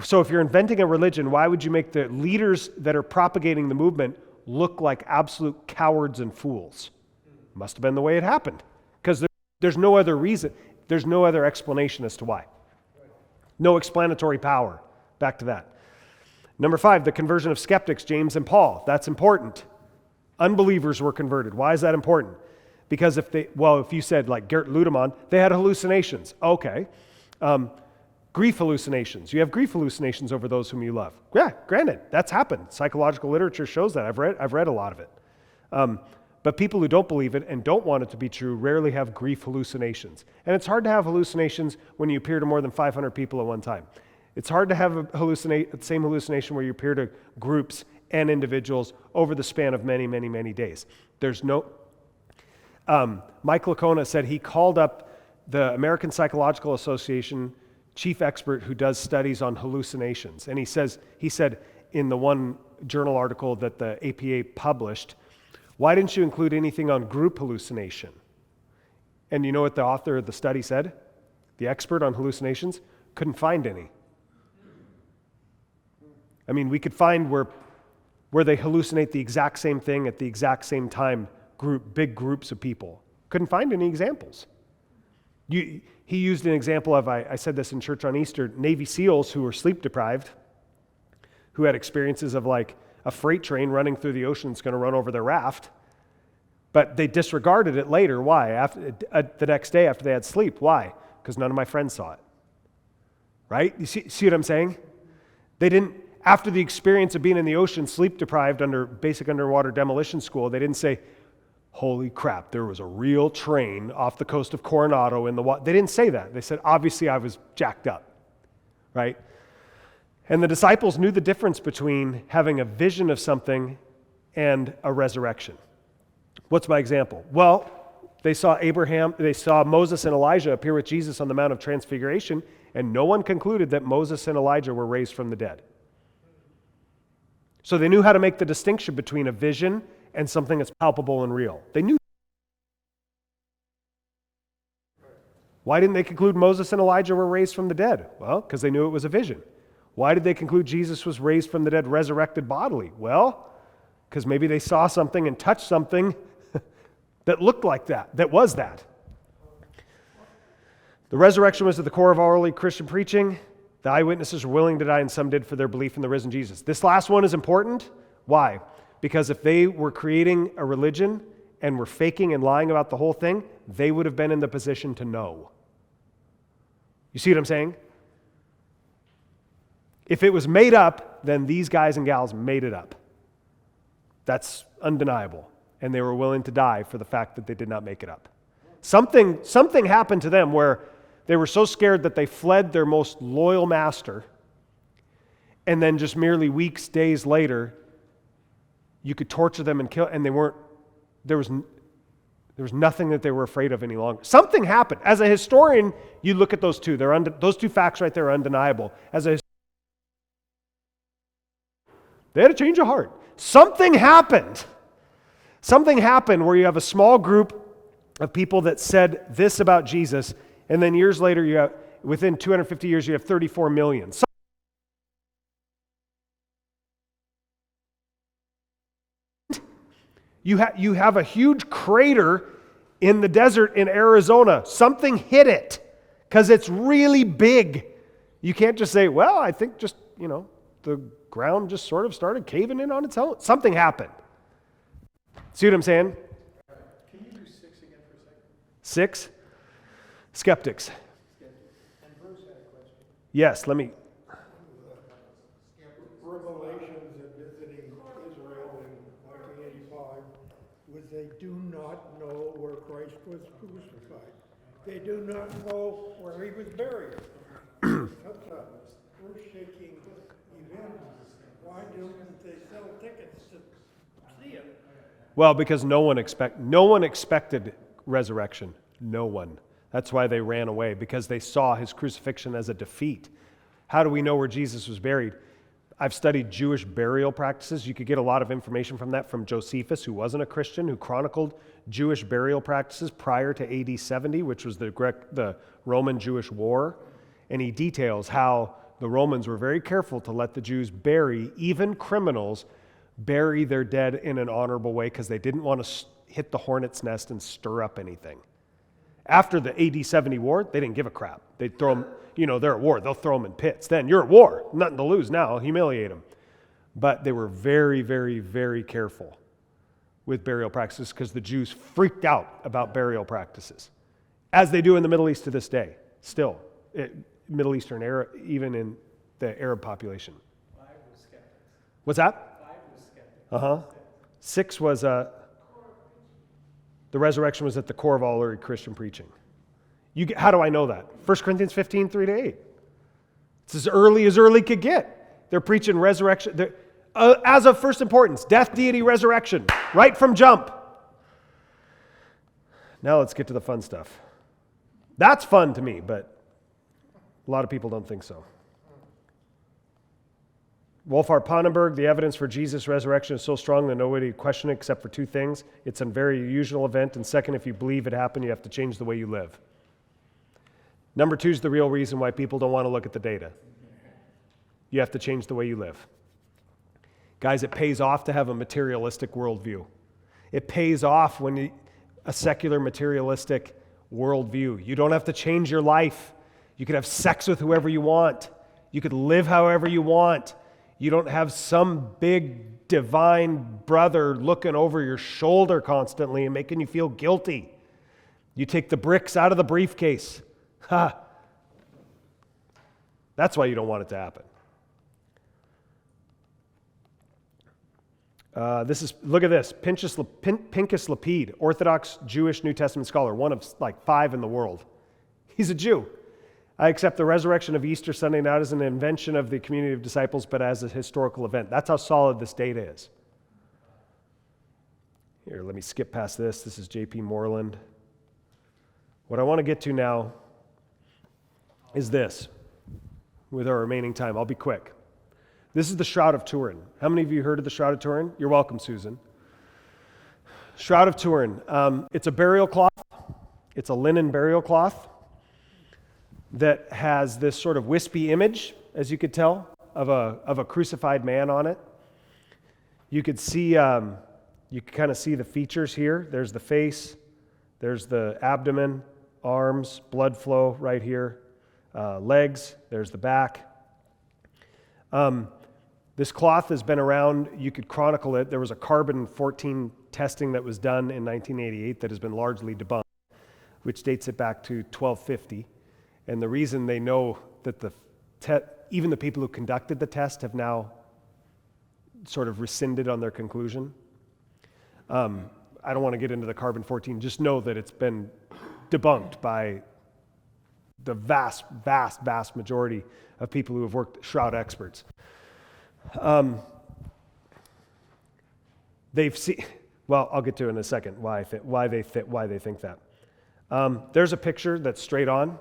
So if you're inventing a religion, why would you make the leaders that are propagating the movement look like absolute cowards and fools? Must have been the way it happened. Because there's no other reason, there's no other explanation as to why. No explanatory power. Back to that. Number 5, the conversion of skeptics, James and Paul. That's important. Unbelievers were converted. Why is that important? Because if you said like Gert Ludemann, they had hallucinations. Okay. Grief hallucinations. You have grief hallucinations over those whom you love. Yeah, granted, that's happened. Psychological literature shows that. I've read a lot of it. But people who don't believe it and don't want it to be true rarely have grief hallucinations. And it's hard to have hallucinations when you appear to more than 500 people at one time. It's hard to have the same hallucination where you appear to groups and individuals over the span of many, many, many days. There's no... Mike Licona said he called up the American Psychological Association chief expert who does studies on hallucinations. And he said in the one journal article that the APA published, why didn't you include anything on group hallucination? And you know what the author of the study said? The expert on hallucinations couldn't find any. I mean, we could find where they hallucinate the exact same thing at the exact same time, big groups of people. Couldn't find any examples. He used an example of, I said this in church on Easter, Navy SEALs who were sleep deprived, who had experiences of like a freight train running through the ocean that's going to run over their raft, but they disregarded it later. Why? The next day after they had sleep. Why? Because none of my friends saw it. Right? You see what I'm saying? They didn't, after the experience of being in the ocean, sleep deprived under basic underwater demolition school, they didn't say, holy crap, there was a real train off the coast of Coronado in the water. They didn't say that. They said, obviously I was jacked up, right? And the disciples knew the difference between having a vision of something and a resurrection. What's my example? Well, they saw Moses and Elijah appear with Jesus on the Mount of Transfiguration, and no one concluded that Moses and Elijah were raised from the dead. So they knew how to make the distinction between a vision and something that's palpable and real. They knew. Why didn't they conclude Moses and Elijah were raised from the dead? Well, because they knew it was a vision. Why did they conclude Jesus was raised from the dead, resurrected bodily? Well, because maybe they saw something and touched something that looked like that was that. The resurrection was at the core of our early Christian preaching. The eyewitnesses were willing to die, and some did for their belief in the risen Jesus. This last one is important. Why? Because if they were creating a religion and were faking and lying about the whole thing, they would have been in the position to know. You see what I'm saying? If it was made up, then these guys and gals made it up. That's undeniable. And they were willing to die for the fact that they did not make it up. Something happened to them where they were so scared that they fled their most loyal master, and then just merely weeks, days later, you could torture them and kill, and there was nothing that they were afraid of any longer. Something happened. As a historian, you look at those two. Those two facts right there are undeniable. They had a change of heart. Something happened. Something happened where you have a small group of people that said this about Jesus, and then years later, within 250 years, you have 34 million. You have a huge crater in the desert in Arizona. Something hit it because it's really big. You can't just say, well, I think just, the ground just sort of started caving in on its own. Something happened. See what I'm saying? Can you do 6 again for a second? 6? Skeptics. And Bruce had a question. Yes, let me. Revelations and visiting Israel in 1985 was they do not know where Christ was crucified. They do not know where he was buried. Such a earth-shaking event. Why don't they sell tickets to see it? Well, because no one expected resurrection. No one. That's why they ran away, because they saw his crucifixion as a defeat. How do we know where Jesus was buried? I've studied Jewish burial practices. You could get a lot of information from that from Josephus, who wasn't a Christian, who chronicled Jewish burial practices prior to AD 70, which was the Roman-Jewish war. And he details how the Romans were very careful to let the Jews bury, even criminals, bury their dead in an honorable way, because they didn't want to hit the hornet's nest and stir up anything. After the AD 70 war, they didn't give a crap. They'd throw them, they're at war. They'll throw them in pits. Then you're at war. Nothing to lose now. Humiliate them. But they were very, very, very careful with burial practices because the Jews freaked out about burial practices, as they do in the Middle East to this day. Still, Middle Eastern Arab, even in the Arab population. 5 was skeptics. What's that? 5 was skeptics. 6 was the resurrection was at the core of all early Christian preaching. How do I know that? 1 Corinthians 15, 3-8. It's as early could get. They're preaching resurrection. As of first importance, death, deity, resurrection, right from jump. Now let's get to the fun stuff. That's fun to me, but a lot of people don't think so. Wolfhard Pannenberg, the evidence for Jesus' resurrection is so strong that nobody would question it except for 2 things. It's a very unusual event, and second, if you believe it happened, you have to change the way you live. Number 2 is the real reason why people don't want to look at the data. You have to change the way you live. Guys, it pays off to have a materialistic worldview. It pays off when a secular materialistic worldview. You don't have to change your life. You could have sex with whoever you want. You could live however you want. You don't have some big divine brother looking over your shoulder constantly and making you feel guilty. You take the bricks out of the briefcase. Ha! That's why you don't want it to happen. Look at this. Pincus Lapide, Orthodox Jewish New Testament scholar, one of like 5 in the world. He's a Jew. I accept the resurrection of Easter Sunday not as an invention of the community of disciples, but as a historical event. That's how solid this data is. Here, let me skip past this. This is J.P. Moreland. What I want to get to now is this, with our remaining time. I'll be quick. This is the Shroud of Turin. How many of you heard of the Shroud of Turin? You're welcome, Susan. Shroud of Turin. It's a burial cloth. It's a linen burial cloth that has this sort of wispy image, as you could tell, of a crucified man on it. You could see, you could kind of see the features here. There's the face, there's the abdomen, arms, blood flow right here, legs, there's the back. This cloth has been around. You could chronicle it. There was a carbon-14 testing that was done in 1988 that has been largely debunked, which dates it back to 1250. And the reason they know that even the people who conducted the test have now sort of rescinded on their conclusion. I don't want to get into the carbon-14. Just know that it's been debunked by the vast, vast, vast majority of people who have worked shroud experts. They've seen. Well, I'll get to it in a second. Why they think that. There's a picture that's straight on.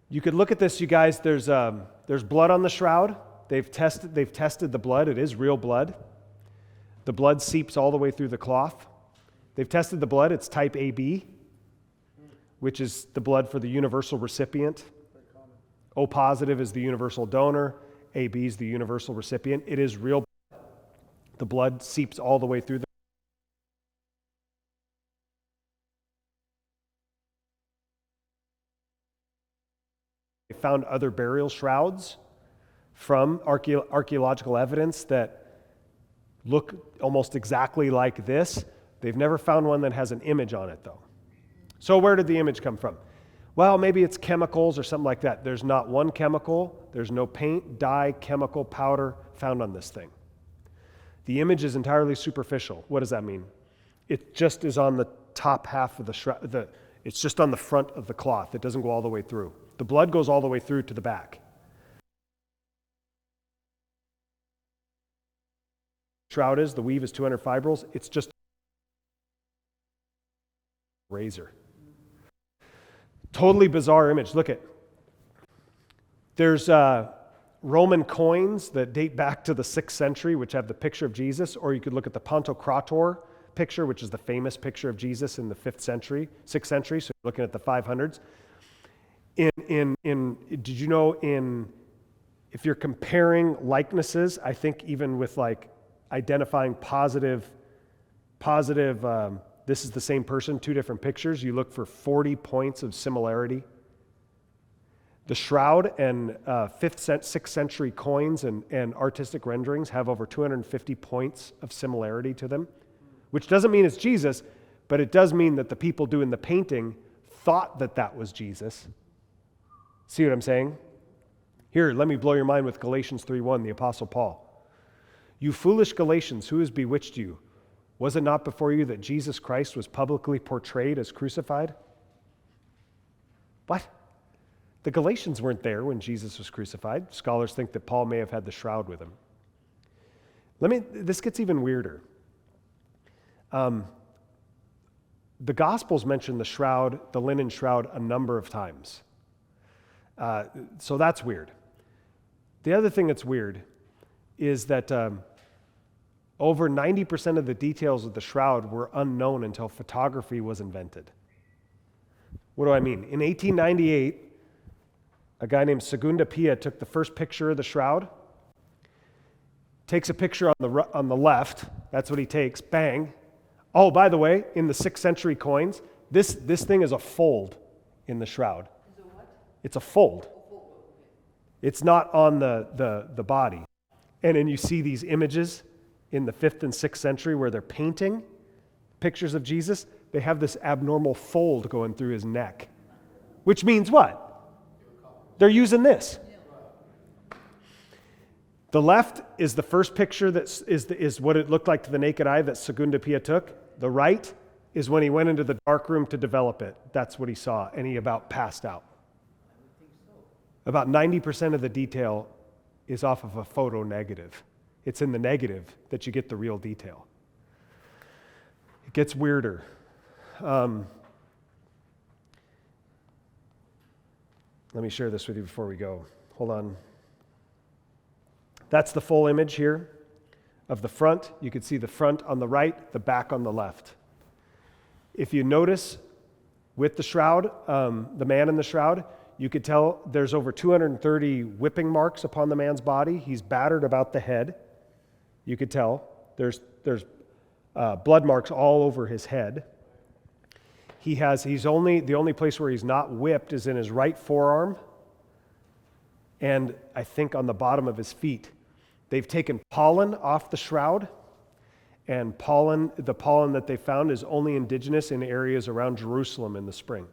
You could look at this, you guys. There's blood on the shroud. They've tested the blood. It is real blood. The blood seeps all the way through the cloth. They've tested the blood. It's type AB, which is the blood for the universal recipient. O positive is the universal donor. AB is the universal recipient. It is real blood. The blood seeps all the way through the They found other burial shrouds from archaeological evidence that look almost exactly like this. They've never found one that has an image on it, though. So where did the image come from? Well, maybe it's chemicals or something like that. There's not one chemical. There's no paint, dye, chemical, powder found on this thing. The image is entirely superficial. What does that mean? It just is on the top half of the shroud. It's just on the front of the cloth. It doesn't go all the way through. The blood goes all the way through to the back. Shroud is, the weave is 200 fibrils. It's just a razor. Totally bizarre image. Look at. There's Roman coins that date back to the 6th century, which have the picture of Jesus, or you could look at the Pantocrator picture, which is the famous picture of Jesus in the 6th century, so you're looking at the 500s. Did you know if you're comparing likenesses, I think even with like identifying positive positive, this is the same person, two different pictures. You look for 40 points of similarity. The shroud and 6th century coins and artistic renderings have over 250 points of similarity to them, which doesn't mean it's Jesus, but it does mean that the people doing the painting thought that that was Jesus. See what I'm saying? Here, let me blow your mind with Galatians 3:1, the Apostle Paul. You foolish Galatians, who has bewitched you? Was it not before you that Jesus Christ was publicly portrayed as crucified? What? The Galatians weren't there when Jesus was crucified. Scholars think that Paul may have had the shroud with him. This gets even weirder. The Gospels mention the shroud, the linen shroud, a number of times. So that's weird. The other thing that's weird is that over 90% of the details of the shroud were unknown until photography was invented. What do I mean? In 1898, a guy named Segunda Pia took the first picture of the shroud, takes a picture on the left, that's what he takes, bang. Oh, by the way, in the 6th century coins, this thing is a fold in the shroud. Is it what? It's a fold. It's not on the body. And then you see these images in the 5th and 6th century where they're painting pictures of Jesus. They have this abnormal fold going through his neck, which means what? They're using this. The left is the first picture that is what it looked like to the naked eye that Segunda Pia took. The right is when he went into the dark room to develop it. That's what he saw, and he about passed out. About 90% of the detail is off of a photo negative. It's in the negative that you get the real detail. It gets weirder. Let me share this with you before we go. Hold on. That's the full image here of the front. You can see the front on the right, the back on the left. If you notice with the shroud, the man in the shroud, you could tell there's over 230 whipping marks upon the man's body. He's battered about the head. You could tell. There's blood marks all over his head. The only place where he's not whipped is in his right forearm and I think on the bottom of his feet. They've taken pollen off the shroud, and the pollen that they found is only indigenous in areas around Jerusalem in the spring.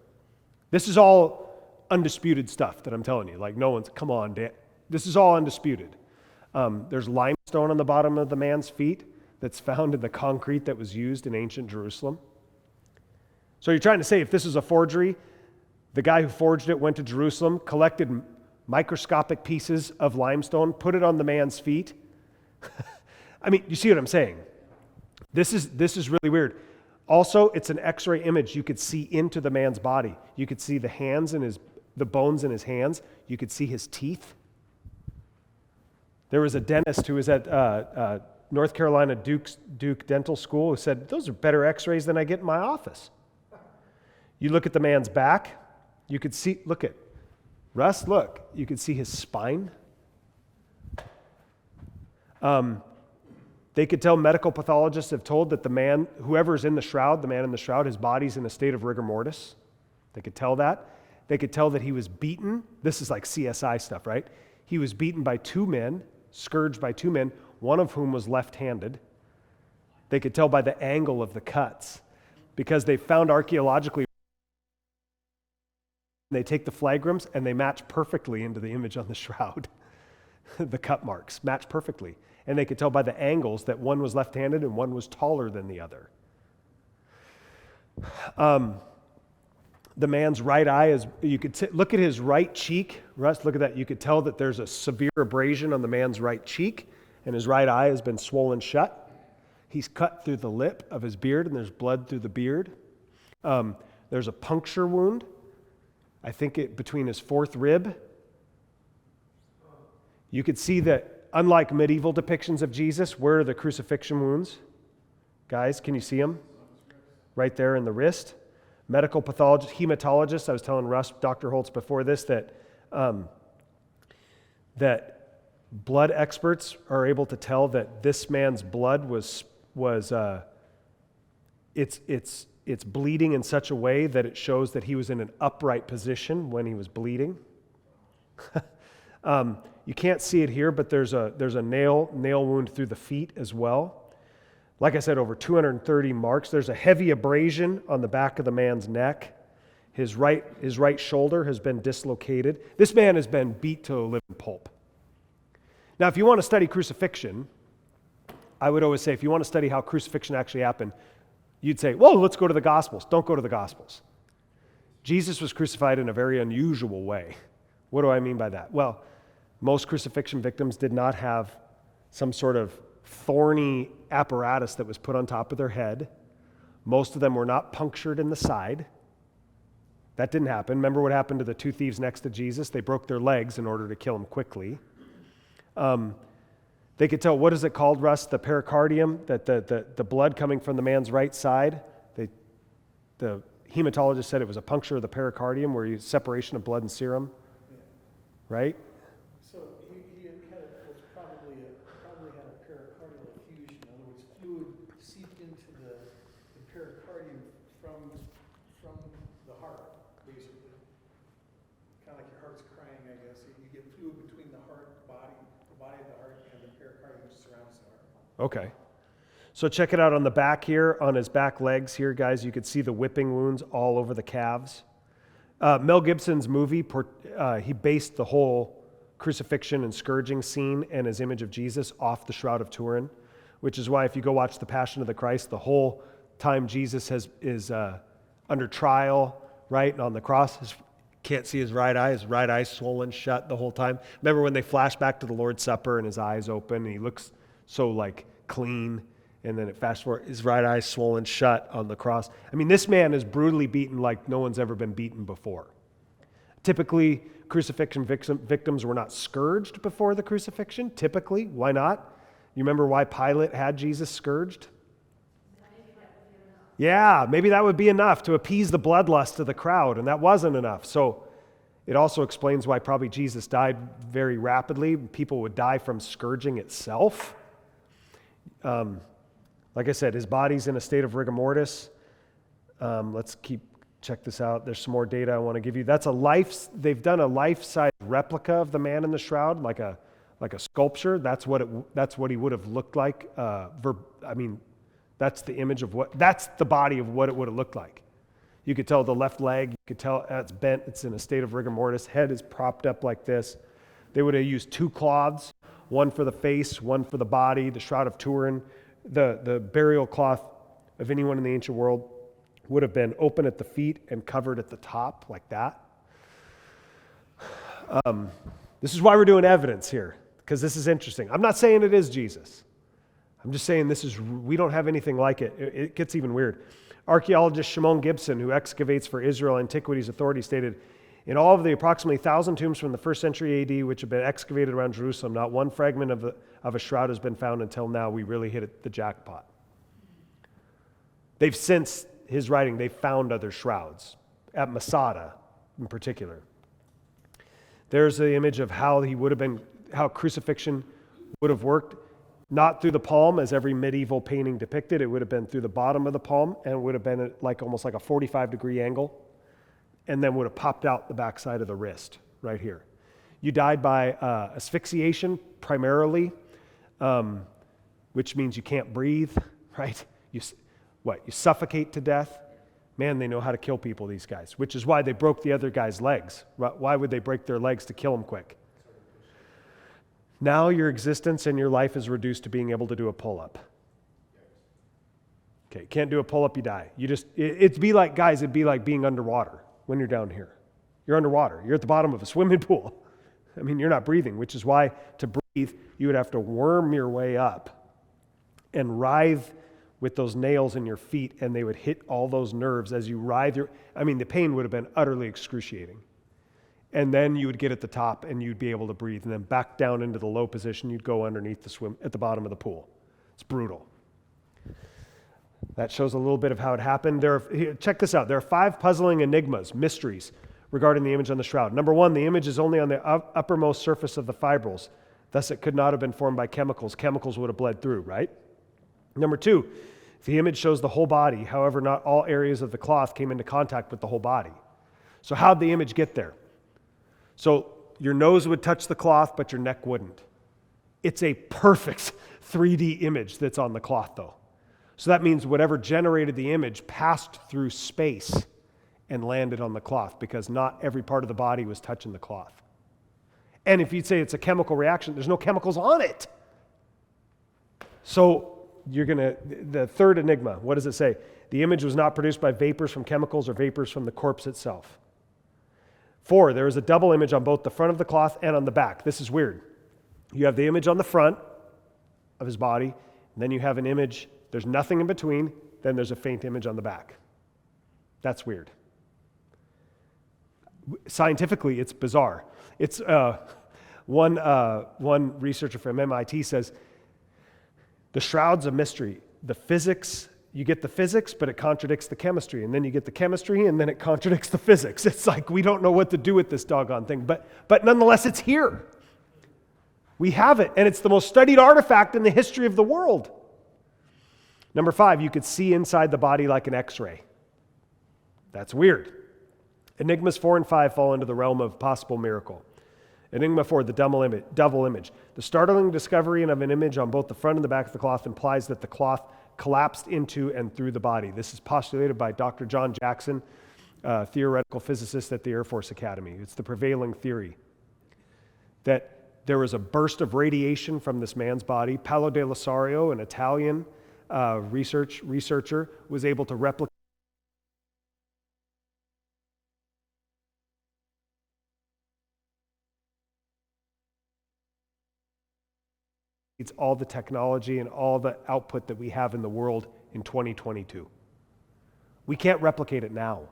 This is all undisputed stuff that I'm telling you. Like, no one's, come on, Dan. This is all undisputed. There's limestone on the bottom of the man's feet that's found in the concrete that was used in ancient Jerusalem. So you're trying to say if this is a forgery, the guy who forged it went to Jerusalem, collected microscopic pieces of limestone, put it on the man's feet. I mean, you see what I'm saying? This is really weird. Also, it's an X-ray image. You could see into the man's body. You could see the hands and the bones in his hands. You could see his teeth. There was a dentist who was at North Carolina Duke Dental School who said, those are better X-rays than I get in my office. You look at the man's back, you could see, Russ, look, you could see his spine. They could tell, medical pathologists have told that the man in the shroud, his body's in a state of rigor mortis. They could tell that. They could tell that he was beaten. This is like CSI stuff, right? He was beaten by two men, scourged by two men, one of whom was left-handed. They could tell by the angle of the cuts because they found archaeologically. They take the flagrams and they match perfectly into the image on the shroud. The cut marks match perfectly. And they could tell by the angles that one was left-handed and one was taller than the other. The man's right eye look at his right cheek. Russ, look at that. You could tell that there's a severe abrasion on the man's right cheek, and his right eye has been swollen shut. He's cut through the lip of his beard, and there's blood through the beard. There's a puncture wound, I think between his fourth rib. You could see that, unlike medieval depictions of Jesus, where are the crucifixion wounds? Guys, can you see them? Right there in the wrist. Medical pathologist, hematologist, I was telling Russ, Dr. Holtz before this, that blood experts are able to tell that this man's blood was it's bleeding in such a way that it shows that he was in an upright position when he was bleeding. You can't see it here, but there's a nail wound through the feet as well. Like I said, over 230 marks. There's a heavy abrasion on the back of the man's neck. His right shoulder has been dislocated. This man has been beat to a living pulp. Now, if you want to study crucifixion, I would always say, if you want to study how crucifixion actually happened, you'd say, whoa, let's go to the Gospels. Don't go to the Gospels. Jesus was crucified in a very unusual way. What do I mean by that? Well, most crucifixion victims did not have some sort of thorny apparatus that was put on top of their head. Most of them were not punctured in the side. That didn't happen. Remember what happened to the two thieves next to Jesus? They broke their legs in order to kill him quickly. They could tell, what is it called, Russ? The pericardium, that the blood coming from the man's right side. The hematologist said it was a puncture of the pericardium, where you separation of blood and serum, right? So he was probably had a pericardial effusion. In other words, fluid seeped into the pericardium from the heart, basically. Kind of like your heart's crying, I guess. You get fluid between the heart, the body of the heart, and the pericardium which surrounds the heart. Okay. So check it out on the back here, on his back legs here, guys. You could see the whipping wounds all over the calves. Mel Gibson's movie, he based the whole crucifixion and scourging scene and his image of Jesus off the Shroud of Turin, which is why if you go watch The Passion of the Christ, the whole time Jesus is under trial, right, and on the cross, can't see his right eye swollen shut the whole time. Remember when they flash back to the Lord's Supper and his eyes open and he looks so like clean, and then it fast forward, his right eye swollen shut on the cross. I mean, this man is brutally beaten like no one's ever been beaten before. Typically, crucifixion victims were not scourged before the crucifixion. Typically, why not? You remember why Pilate had Jesus scourged? Yeah, maybe that would be enough to appease the bloodlust of the crowd, and that wasn't enough. So it also explains why probably Jesus died very rapidly. People would die from scourging itself. Like I said, his body's in a state of rigor mortis. Check this out. There's some more data I want to give you. They've done a life-size replica of the man in the shroud, like a sculpture. That's what he would have looked like. That's the image of that's the body of what it would have looked like. You could tell the left leg, you could tell it's bent, it's in a state of rigor mortis. Head is propped up like this. They would have used two cloths, one for the face, one for the body, the Shroud of Turin. The burial cloth of anyone in the ancient world would have been open at the feet and covered at the top like that. This is why we're doing evidence here, because this is interesting. I'm not saying it is Jesus. I'm just saying we don't have anything like it. It gets even weird. Archaeologist Shimon Gibson, who excavates for Israel Antiquities Authority, stated, in all of the approximately 1,000 tombs from the 1st century AD which have been excavated around Jerusalem, not one fragment of a shroud has been found until now. We really hit the jackpot. They've since his writing, they found other shrouds, at Masada in particular. There's the image of how crucifixion would have worked, not through the palm as every medieval painting depicted. It would have been through the bottom of the palm, and it would have been almost like a 45-degree angle, and then would have popped out the backside of the wrist right here. You died by asphyxiation primarily, which means you can't breathe, right? You suffocate to death? Man, they know how to kill people, these guys, which is why they broke the other guy's legs. Why would they break their legs? To kill him quick. Now your existence and your life is reduced to being able to do a pull-up. Okay, can't do a pull-up, you die. It'd be like being underwater when you're down here. You're underwater. You're at the bottom of a swimming pool. I mean, you're not breathing, which is why to breathe, you would have to worm your way up and writhe with those nails in your feet, and they would hit all those nerves as you writhe the pain would have been utterly excruciating. And then you would get at the top and you'd be able to breathe, and then back down into the low position, you'd go underneath at the bottom of the pool. It's brutal. That shows a little bit of how it happened. Check this out. There are 5 puzzling enigmas, mysteries, regarding the image on the shroud. Number 1, the image is only on the uppermost surface of the fibrils. Thus, it could not have been formed by chemicals. Chemicals would have bled through, right? Number 2, The image shows the whole body. However, not all areas of the cloth came into contact with the whole body. So how'd the image get there? So your nose would touch the cloth, but your neck wouldn't. It's a perfect 3D image that's on the cloth, though. So that means whatever generated the image passed through space and landed on the cloth, because not every part of the body was touching the cloth. And if you'd say it's a chemical reaction, there's no chemicals on it. So the third enigma, what does it say? The image was not produced by vapors from chemicals or vapors from the corpse itself. 4, there is a double image on both the front of the cloth and on the back. This is weird. You have the image on the front of his body, and then you have an image, there's nothing in between, then there's a faint image on the back. That's weird. Scientifically, it's bizarre. It's one researcher from MIT says, the shroud's a mystery. The physics, you get the physics, but it contradicts the chemistry. And then you get the chemistry, and then it contradicts the physics. It's like we don't know what to do with this doggone thing. But nonetheless, it's here. We have it, and it's the most studied artifact in the history of the world. Number 5, you could see inside the body like an X-ray. That's weird. Enigmas 4 and 5 fall into the realm of possible miracle. Enigma 4, the double image. The startling discovery of an image on both the front and the back of the cloth implies that the cloth collapsed into and through the body. This is postulated by Dr. John Jackson, theoretical physicist at the Air Force Academy. It's the prevailing theory that there was a burst of radiation from this man's body. Paolo de Lasario, an Italian researcher, was able to replicate all the technology and all the output that we have in the world in 2022. We can't replicate it now.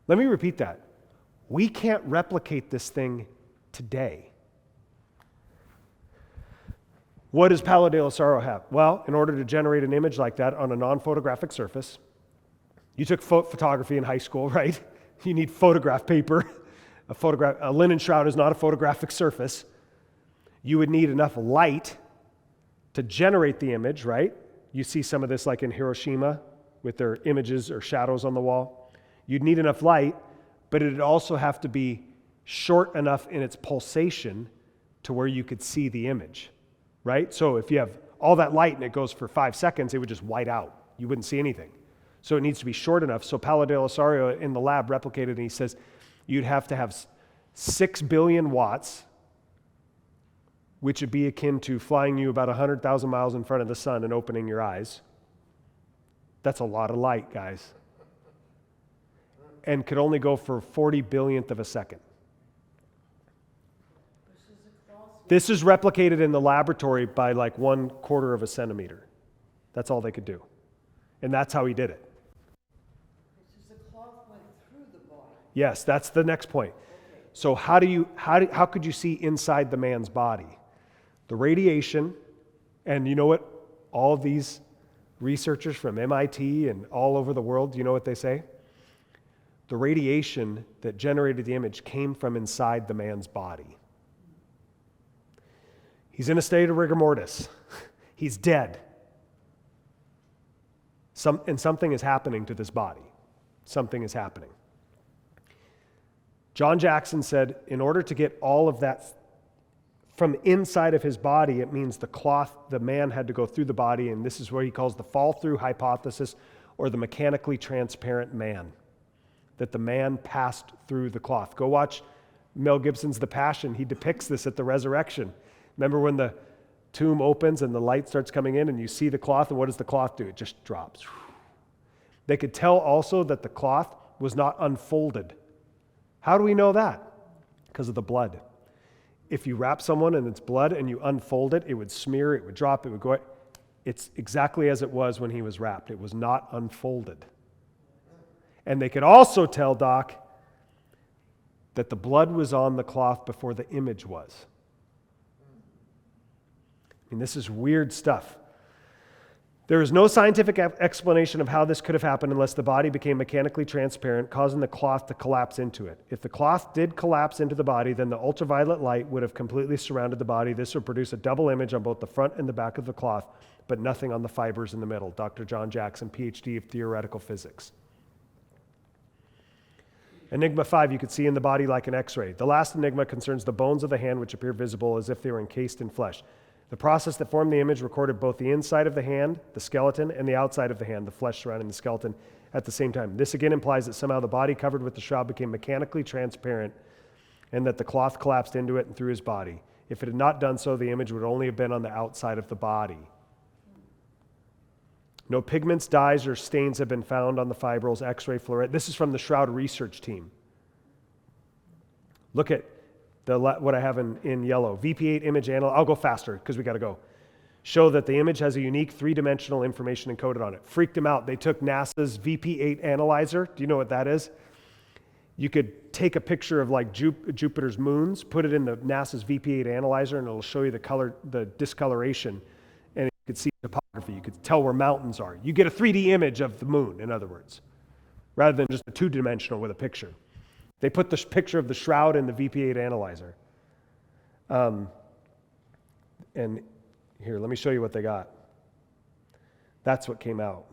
Let me repeat that. We can't replicate this thing today. What does Paolo de Lasario have? Well, in order to generate an image like that on a non-photographic surface, you took photography in high school, right? You need photograph paper. A linen shroud is not a photographic surface. You would need enough light to generate the image, right? You see some of this like in Hiroshima with their images or shadows on the wall. You'd need enough light, but it'd also have to be short enough in its pulsation to where you could see the image, right? So if you have all that light and it goes for 5 seconds, it would just white out. You wouldn't see anything. So it needs to be short enough. So Paolo de Lasario in the lab replicated, and he says you'd have to have 6 billion watts, which would be akin to flying you about 100,000 miles in front of the sun and opening your eyes. That's a lot of light, guys. And could only go for 40 billionth of a second. This is replicated in the laboratory by like 1/4 of a centimeter. That's all they could do. And that's how he did it. The cloth went through the body. Yes, that's the next point. So how could you see inside the man's body? The radiation, and you know what? All of these researchers from MIT and all over the world, you know what they say? The radiation that generated the image came from inside the man's body. He's in a state of rigor mortis. He's dead. Something is happening to this body. Something is happening. John Jackson said, in order to get all of that from inside of his body, it means the man had to go through the body, and this is what he calls the fall-through hypothesis, or the mechanically transparent man, that the man passed through the cloth. Go watch Mel Gibson's The Passion. He depicts this at the resurrection. Remember when the tomb opens and the light starts coming in and you see the cloth, and what does the cloth do? It just drops. They could tell also that the cloth was not unfolded. How do we know that? Because of the blood. If you wrap someone in its blood and you unfold it, it would smear, it would drop, it would go. It's exactly as it was when he was wrapped. It was not unfolded. And they could also tell, Doc, that the blood was on the cloth before the image was. I mean, this is weird stuff. There is no scientific explanation of how this could have happened unless the body became mechanically transparent, causing the cloth to collapse into it. If the cloth did collapse into the body, then the ultraviolet light would have completely surrounded the body. This would produce a double image on both the front and the back of the cloth, but nothing on the fibers in the middle. Dr. John Jackson, PhD of theoretical physics. Enigma 5, you could see in the body like an x-ray. The last enigma concerns the bones of the hand, which appear visible as if they were encased in flesh. The process that formed the image recorded both the inside of the hand, the skeleton, and the outside of the hand, the flesh surrounding the skeleton, at the same time. This again implies that somehow the body covered with the shroud became mechanically transparent and that the cloth collapsed into it and through his body. If it had not done so, the image would only have been on the outside of the body. No pigments, dyes, or stains have been found on the fibrils, x-ray, fluorescence. This is from the Shroud research team. Look at what I have in yellow. VP8 image analyzer. I'll go faster because we got to go. Show that the image has a unique three-dimensional information encoded on it. Freaked them out. They took NASA's VP8 analyzer. Do you know what that is? You could take a picture of like Jupiter's moons, put it in the NASA's VP8 analyzer, and it'll show you the color, the discoloration, and you could see topography. You could tell where mountains are. You get a 3D image of the moon, in other words, rather than just a two-dimensional with a picture. They put the picture of the shroud in the VP8 analyzer. And here, let me show you what they got. That's what came out.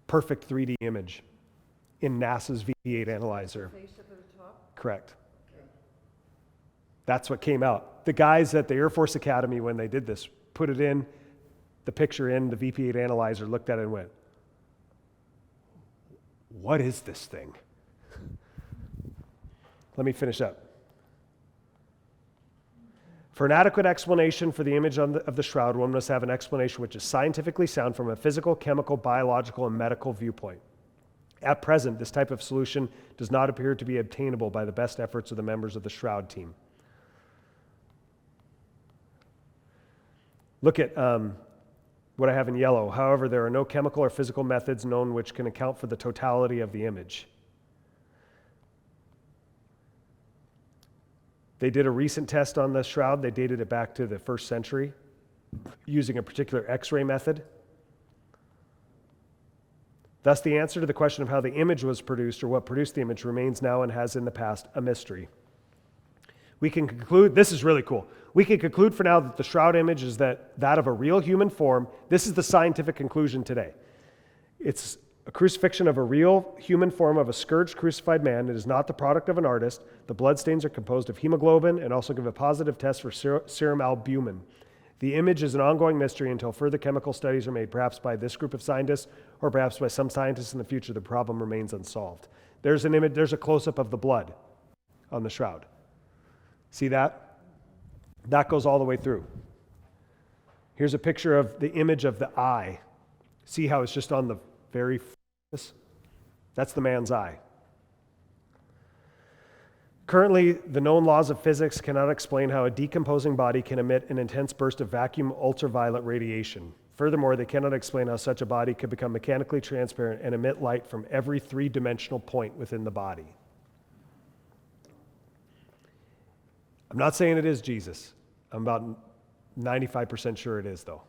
Perfect 3D image in NASA's VP8 analyzer. Face up at the top? Correct. That's what came out. The guys at the Air Force Academy, when they did this, put it in, the picture in the VP8 analyzer, looked at it and went, what is this thing? Let me finish up. For an adequate explanation for the image of the shroud, one must have an explanation which is scientifically sound from a physical, chemical, biological, and medical viewpoint. At present, this type of solution does not appear to be obtainable by the best efforts of the members of the Shroud team. Look at what I have in yellow. However, there are no chemical or physical methods known which can account for the totality of the image. They did a recent test on the shroud. They dated it back to the 1st century using a particular X-ray method. Thus, the answer to the question of how the image was produced or what produced the image remains now and has in the past a mystery. We can conclude, this is really cool. We can conclude for now that the shroud image is that of a real human form. This is the scientific conclusion today. It's a crucifixion of a real human form of a scourged, crucified man. It is not the product of an artist. The bloodstains are composed of hemoglobin and also give a positive test for serum albumin. The image is an ongoing mystery until further chemical studies are made, perhaps by this group of scientists or perhaps by some scientists in the future. The problem remains unsolved. There's an image, there's a close-up of the blood on the shroud. See that? That goes all the way through. Here's a picture of the image of the eye. See how it's just on the very focus? That's the man's eye. Currently, the known laws of physics cannot explain how a decomposing body can emit an intense burst of vacuum ultraviolet radiation. Furthermore, they cannot explain how such a body could become mechanically transparent and emit light from every three-dimensional point within the body. I'm not saying it is Jesus. I'm about 95% sure it is, though.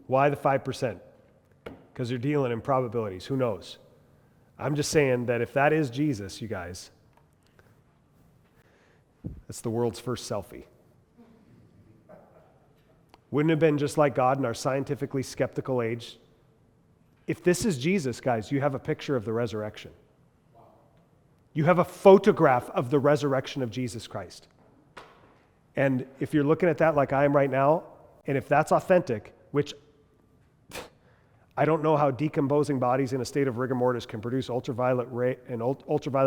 Why the 5%? Because they're dealing in probabilities. Who knows? I'm just saying that if that is Jesus, you guys, that's the world's first selfie. Wouldn't it have been just like God in our scientifically skeptical age? If this is Jesus, guys, you have a picture of the resurrection. You have a photograph of the resurrection of Jesus Christ. And if you're looking at that like I am right now, and if that's authentic, which I don't know how decomposing bodies in a state of rigor mortis can produce ultraviolet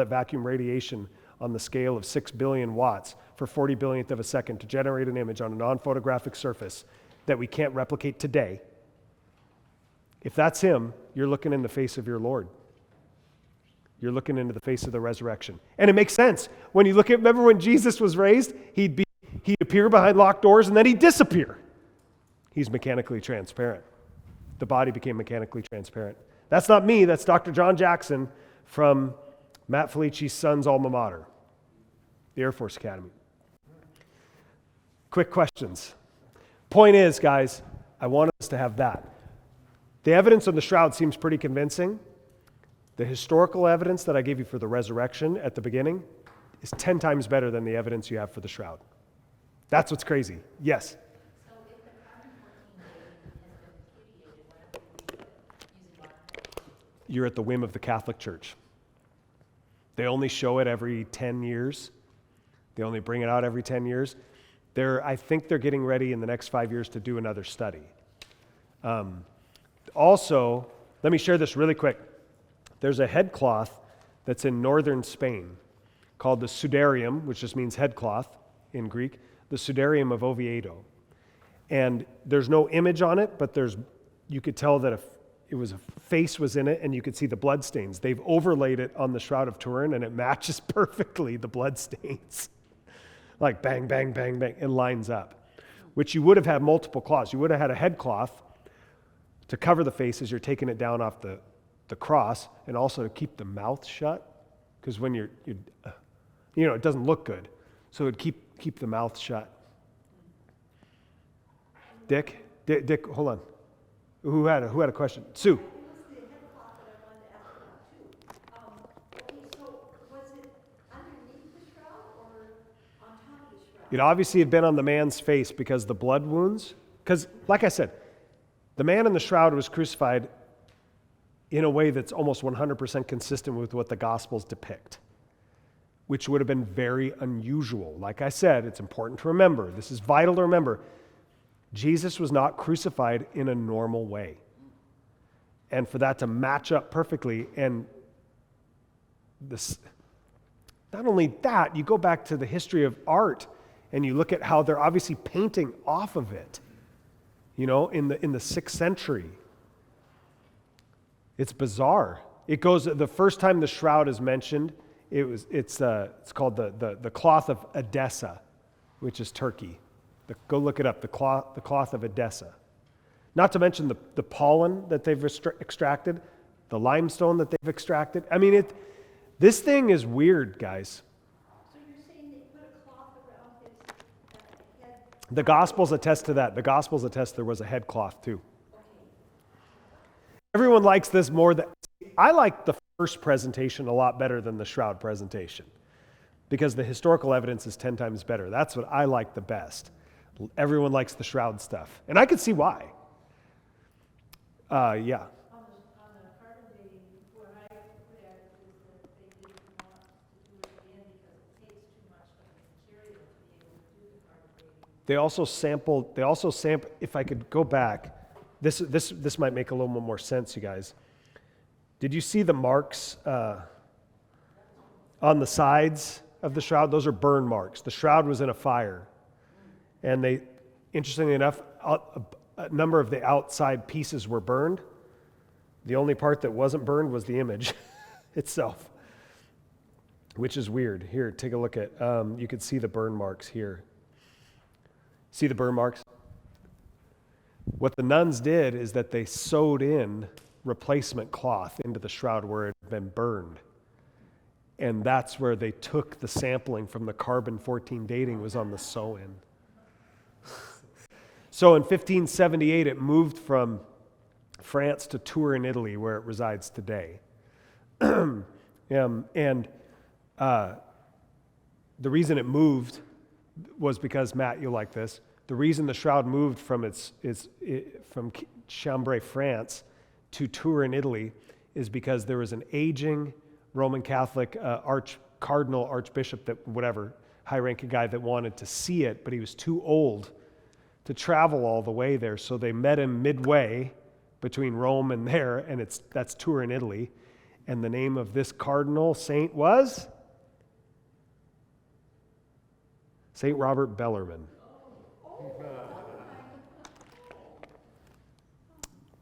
vacuum radiation on the scale of 6 billion watts for 40 billionth of a second to generate an image on a non-photographic surface that we can't replicate today. If that's him, you're looking in the face of your Lord. You're looking into the face of the resurrection. And it makes sense. When you look at, remember when Jesus was raised, he'd appear behind locked doors and then he'd disappear. He's mechanically transparent. The body became mechanically transparent. That's not me, that's Dr. John Jackson from Matt Felici's son's alma mater, the Air Force Academy. Quick questions. Point is, guys, I want us to have that. The evidence on the shroud seems pretty convincing. The historical evidence that I gave you for the resurrection at the beginning is 10 times better than the evidence you have for the shroud. That's what's crazy. Yes? So if the carbon-14 dating has been repudiated, why don't we using modern? You're at the whim of the Catholic Church. They only show it every 10 years. They only bring it out every 10 years. I think they're getting ready in the next 5 years to do another study. Also, let me share this really quick. There's a headcloth that's in northern Spain called the sudarium, which just means headcloth in Greek, the sudarium of Oviedo. And there's no image on it, but you could tell that a face was in it, and you could see the blood stains. They've overlaid it on the Shroud of Turin, and it matches perfectly the blood stains. Like bang, bang, bang, bang, it lines up. Which you would have had multiple cloths. You would have had a headcloth to cover the face as you're taking it down off the cross, and also to keep the mouth shut, because when it doesn't look good. So it'd keep the mouth shut. Dick, hold on. Who had a question? Sue. It was the headcloth that I wanted to ask about too. Okay, so was it underneath the shroud or on top of the shroud? It obviously had been on the man's face because the blood wounds. Because, like I said, the man in the shroud was crucified in a way that's almost 100% consistent with what the Gospels depict, which would have been very unusual. Like I said, it's important to remember. This is vital to remember. Jesus was not crucified in a normal way. And for that to match up perfectly, and not only that, you go back to the history of art and you look at how they're obviously painting off of it, in the 6th century. It's bizarre. It goes, the first time the shroud is mentioned, it's called the cloth of Edessa, which is Turkey. Go look it up, the cloth of Edessa. Not to mention the pollen that they've extracted, the limestone that they've extracted. I mean, this thing is weird, guys. So you're saying they put a cloth around his head? The Gospels attest to that. The Gospels attest there was a headcloth too. Everyone likes this more than... I like the first presentation a lot better than the shroud presentation because the historical evidence is 10 times better. That's what I like the best. Everyone likes the shroud stuff. And I could see why. Yeah. On the carbon dating, what I read is that they didn't want to do it again because it takes too much of the material to be able to do the carbon dating. They also sampled, if I could go back, this might make a little more sense, you guys. Did you see the marks on the sides of the shroud? Those are burn marks. The shroud was in a fire. And they, interestingly enough, a number of the outside pieces were burned. The only part that wasn't burned was the image itself, which is weird. Here, take a look at, you can see the burn marks here. See the burn marks? What the nuns did is that they sewed in replacement cloth into the shroud where it had been burned. And that's where they took the sampling from the carbon-14 dating was on the sew-in. So in 1578, it moved from France to Turin, Italy, where it resides today. And the reason it moved was because, Matt, you'll like this. The reason the shroud moved from from Chambray, France, to Turin, Italy, is because there was an aging Roman Catholic cardinal, archbishop, high-ranking guy that wanted to see it, but he was too old to travel all the way there. So they met him midway between Rome and there, and that's Turin, Italy. And the name of this cardinal saint was Saint Robert Bellarmine.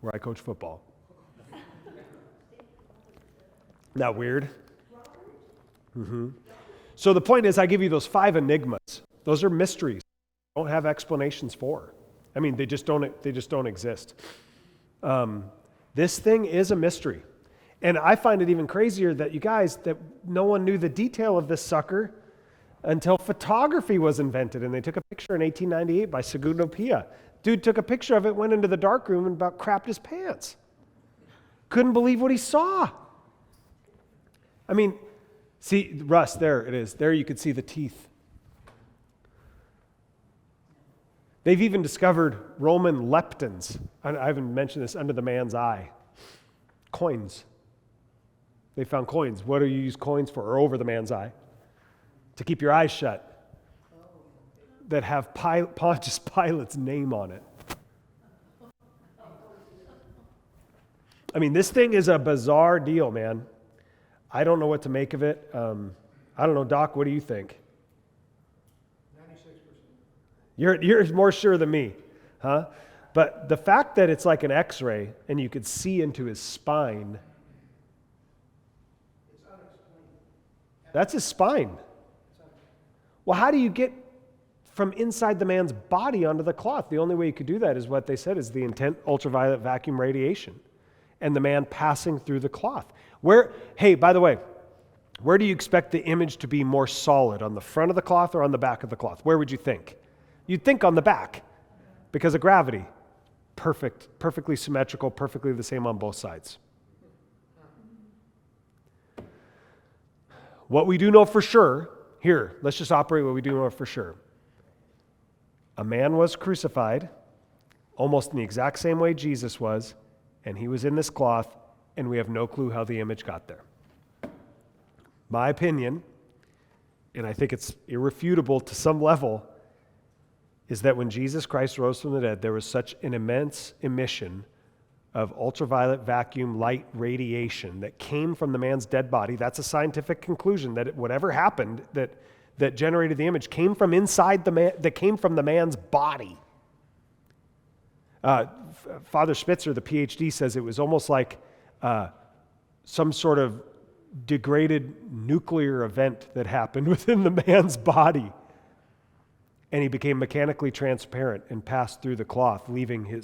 Where I coach football. Isn't that weird? Mm-hmm. So the point is, I give you those 5 enigmas. Those are mysteries. Don't have explanations for. I mean, they just don't exist. This thing is a mystery. And I find it even crazier that that no one knew the detail of this sucker until photography was invented, and they took a picture in 1898 by Segundo Pia. Dude took a picture of it, went into the dark room, and about crapped his pants. Couldn't believe what he saw. I mean, see, Russ, there it is. There you could see the teeth. They've even discovered Roman leptons. I haven't mentioned this, under the man's eye. Coins. They found coins. What do you use coins for? Or over the man's eye? To keep your eyes shut. That have Pontius Pilate's name on it. I mean, this thing is a bizarre deal, man. I don't know what to make of it. I don't know, Doc, what do you think? 96%. You're more sure than me, huh? But the fact that it's like an x-ray and you could see into his spine, It's unexplained. that's his spine. Well, how do you get from inside the man's body onto the cloth? The only way you could do that is what they said is the intent ultraviolet vacuum radiation and the man passing through the cloth. Hey, by the way, where do you expect the image to be more solid, on the front of the cloth or on the back of the cloth? Where would you think? You'd think on the back because of gravity. Perfectly symmetrical, perfectly the same on both sides. What we do know for sure, here, let's just operate what we do know for sure. A man was crucified almost in the exact same way Jesus was, and he was in this cloth, and we have no clue how the image got there. My opinion, and I think it's irrefutable to some level, is that when Jesus Christ rose from the dead, there was such an immense emission of ultraviolet vacuum light radiation that came from the man's dead body. That's a scientific conclusion, that whatever happened that generated the image came from inside the man, that came from the man's body. Father Spitzer, the PhD, says it was almost like some sort of degraded nuclear event that happened within the man's body. And he became mechanically transparent and passed through the cloth, leaving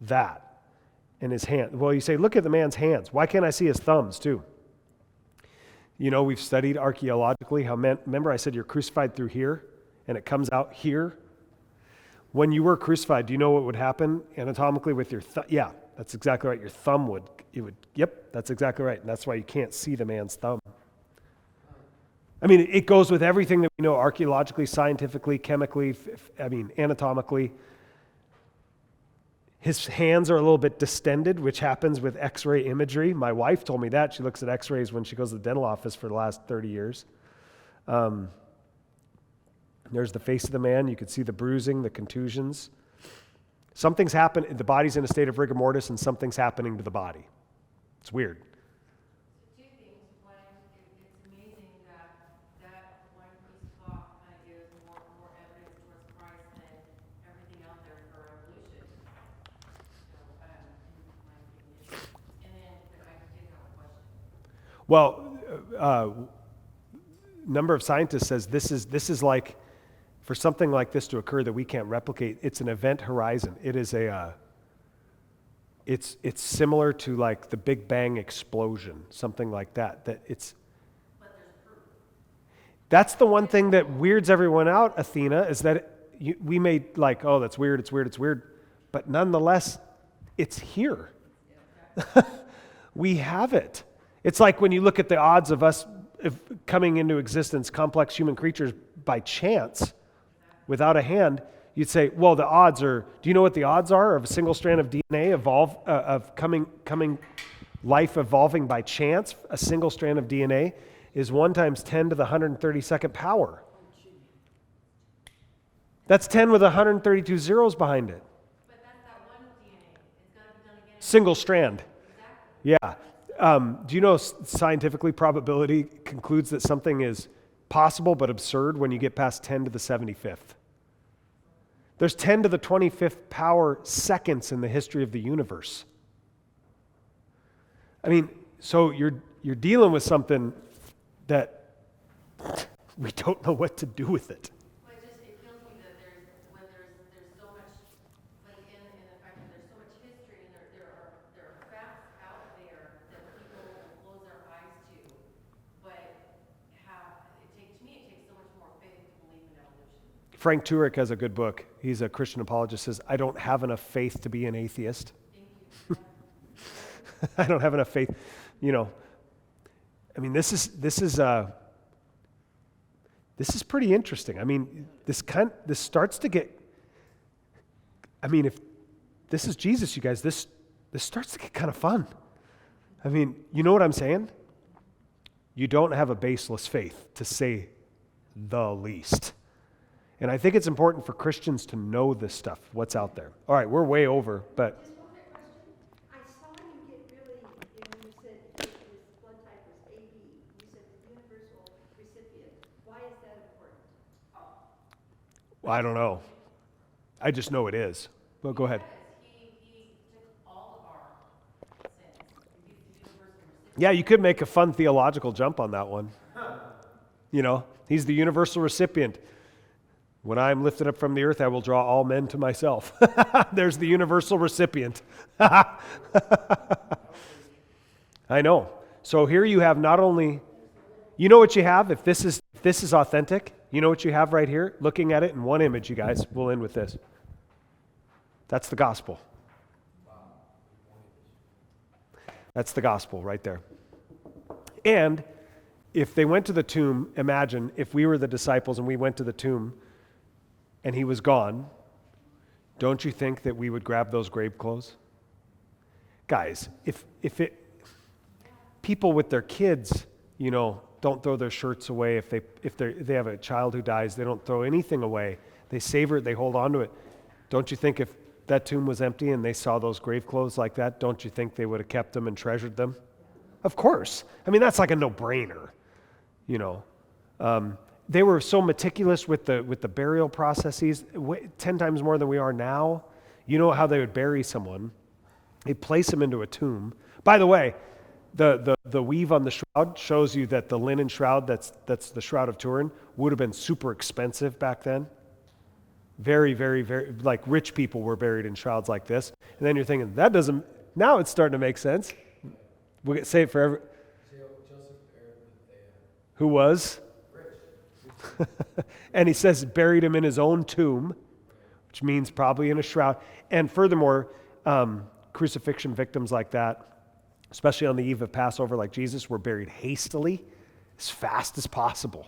that in his hand. Well, you say, look at the man's hands. Why can't I see his thumbs too? You know, we've studied archaeologically how remember I said you're crucified through here and it comes out here? When you were crucified, do you know what would happen anatomically with your thumb? Yeah, that's exactly right. Your thumb yep, that's exactly right. And that's why you can't see the man's thumb. I mean, it goes with everything that we know archaeologically, scientifically, chemically, anatomically. His hands are a little bit distended, which happens with x-ray imagery. My wife told me that. She looks at x-rays when she goes to the dental office for the last 30 years. There's the face of the man. You can see the bruising, the contusions. Something's happened. The body's in a state of rigor mortis, and something's happening to the body. It's weird. Two things. One, it's amazing that one piece of cloth kind of gives more evidence towards Christ than everything out there for evolution. So, in my opinion. And then I can take out a question. Well, number of scientists says this is like, for something like this to occur that we can't replicate, it's an event horizon. It is it's similar to like the Big Bang explosion, something like that. But there's proof. That's the one thing that weirds everyone out, Athena, is that we may like, oh, that's weird, it's weird, but nonetheless, it's here. We have it. It's like when you look at the odds of us coming into existence, complex human creatures, by chance, without a hand, you'd say, well, the odds are, do you know what the odds are of a single strand of DNA of coming life evolving by chance? A single strand of DNA is 1 times 10 to the 132nd power. That's 10 with 132 zeros behind it. But that's that one DNA. It's got to be done again. Single strand. Exactly. Yeah. Do you know scientifically probability concludes that something is possible but absurd when you get past 10 to the 75th? There's 10 to the 25th power seconds in the history of the universe. I mean, so you're dealing with something that we don't know what to do with it. Well, it kills me that there's so much, like in the fact that there's so much history and there are facts out there that people will close their eyes to, but to me it takes so much more faith to believe in evolution. Frank Turek has a good book. He's a Christian apologist. Says, I don't have enough faith to be an atheist. I don't have enough faith. You know, I mean, this is pretty interesting. I mean, this starts to get. I mean, if this is Jesus, you guys, this starts to get kind of fun. I mean, you know what I'm saying? You don't have a baseless faith, to say the least. And I think it's important for Christians to know this stuff, what's out there. All right, we're way over, but Just one quick question. I saw you get really, when you said his blood type was AB, you said the universal recipient. Why is that important? I don't know. I just know it is. Well, go ahead. He took all of our sins. He's the universal recipient. Yeah, you could make a fun theological jump on that one. You know, he's the universal recipient. When I am lifted up from the earth, I will draw all men to myself. There's the universal recipient. I know. So here you have not only, you know what you have, if this is authentic, you know what you have right here? Looking at it in one image, you guys. We'll end with this. That's the gospel. That's the gospel right there. And if they went to the tomb, imagine if we were the disciples and we went to the tomb and he was gone, don't you think that we would grab those grave clothes? Guys, if people with their kids, you know, don't throw their shirts away. If they have a child who dies, they don't throw anything away. They savor it, they hold on to it. Don't you think if that tomb was empty and they saw those grave clothes like that, don't you think they would have kept them and treasured them? Of course. I mean, that's like a no-brainer, you know. They were so meticulous with the burial processes, 10 times more than we are now. You know how they would bury someone. They'd place them into a tomb. By the way, the weave on the shroud shows you that the linen shroud, that's the Shroud of Turin, would have been super expensive back then. Very, very, very, like rich people were buried in shrouds like this. And then you're thinking, that doesn't, now it's starting to make sense. We'll say it for every, who was? And he says buried him in his own tomb, which means probably in a shroud. And furthermore, crucifixion victims like that, especially on the eve of Passover like Jesus, were buried hastily, as fast as possible,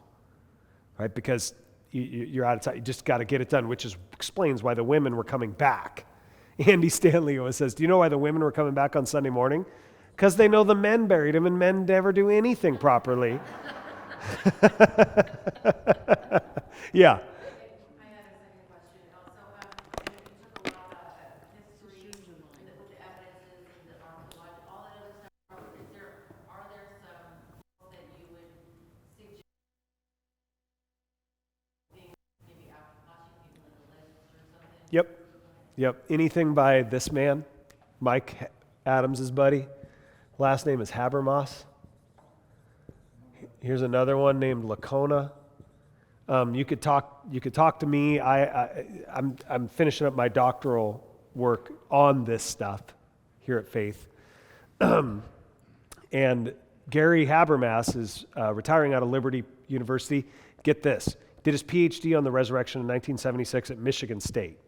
right? Because you're out of time. You just got to get it done, which explains why the women were coming back. Andy Stanley always says, do you know why the women were coming back on Sunday morning? Because they know the men buried him, and men never do anything properly. Yeah. I had a second question also. You took a lot about history with the evidences and the archaeology, all that other stuff. Are there some books that you would suggest being maybe watching people in the list or something? Yep. Anything by this man, Mike Adams' buddy. Last name is Habermas. Here's another one named Lacona. You could talk to me. I'm finishing up my doctoral work on this stuff here at Faith. And Gary Habermas is retiring out of Liberty University. Get this. Did his PhD on the resurrection in 1976 at Michigan State.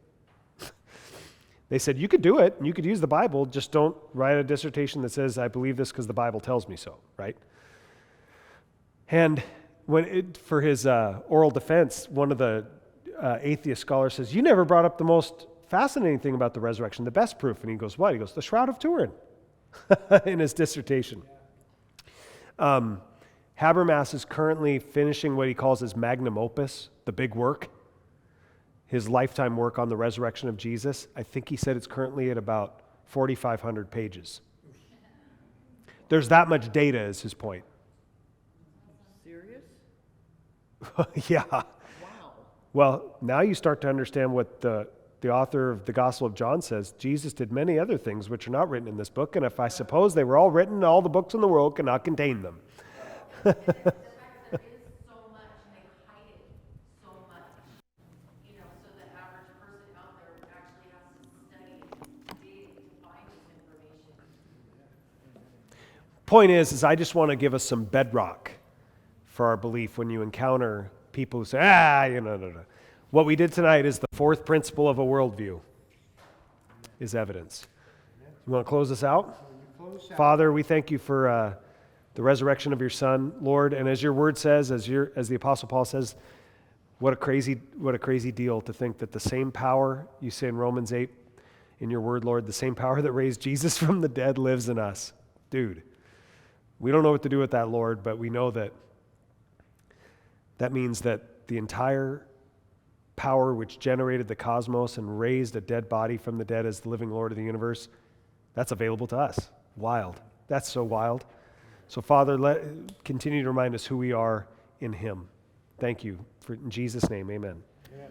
They said, you could do it, and you could use the Bible, just don't write a dissertation that says, I believe this because the Bible tells me so, right? And for his oral defense, one of the atheist scholars says, you never brought up the most fascinating thing about the resurrection, the best proof. And he goes, what? He goes, the Shroud of Turin, in his dissertation. Habermas is currently finishing what he calls his magnum opus, the big work, his lifetime work on the resurrection of Jesus. I think he said it's currently at about 4,500 pages. There's that much data is his point. Serious? Yeah. Wow. Well, now you start to understand what the author of the Gospel of John says. Jesus did many other things which are not written in this book, and if I suppose they were all written, all the books in the world cannot contain them. The fact that there is so much and they hide it so much, so the average person out there actually has to study and dig to find this information. Point is I just want to give us some bedrock for our belief when you encounter people who say, no. What we did tonight is the fourth principle of a worldview, is evidence. You want to close us out? Father, we thank you for the resurrection of your Son, Lord, and as your word says, as the Apostle Paul says, what a crazy deal to think that the same power, you say in Romans 8, in your word, Lord, the same power that raised Jesus from the dead lives in us. Dude, we don't know what to do with that, Lord, but we know that means that the entire power which generated the cosmos and raised a dead body from the dead as the living Lord of the universe, that's available to us. Wild. That's so wild. So, Father, continue to remind us who we are in him. Thank you. In Jesus' name, amen. Amen.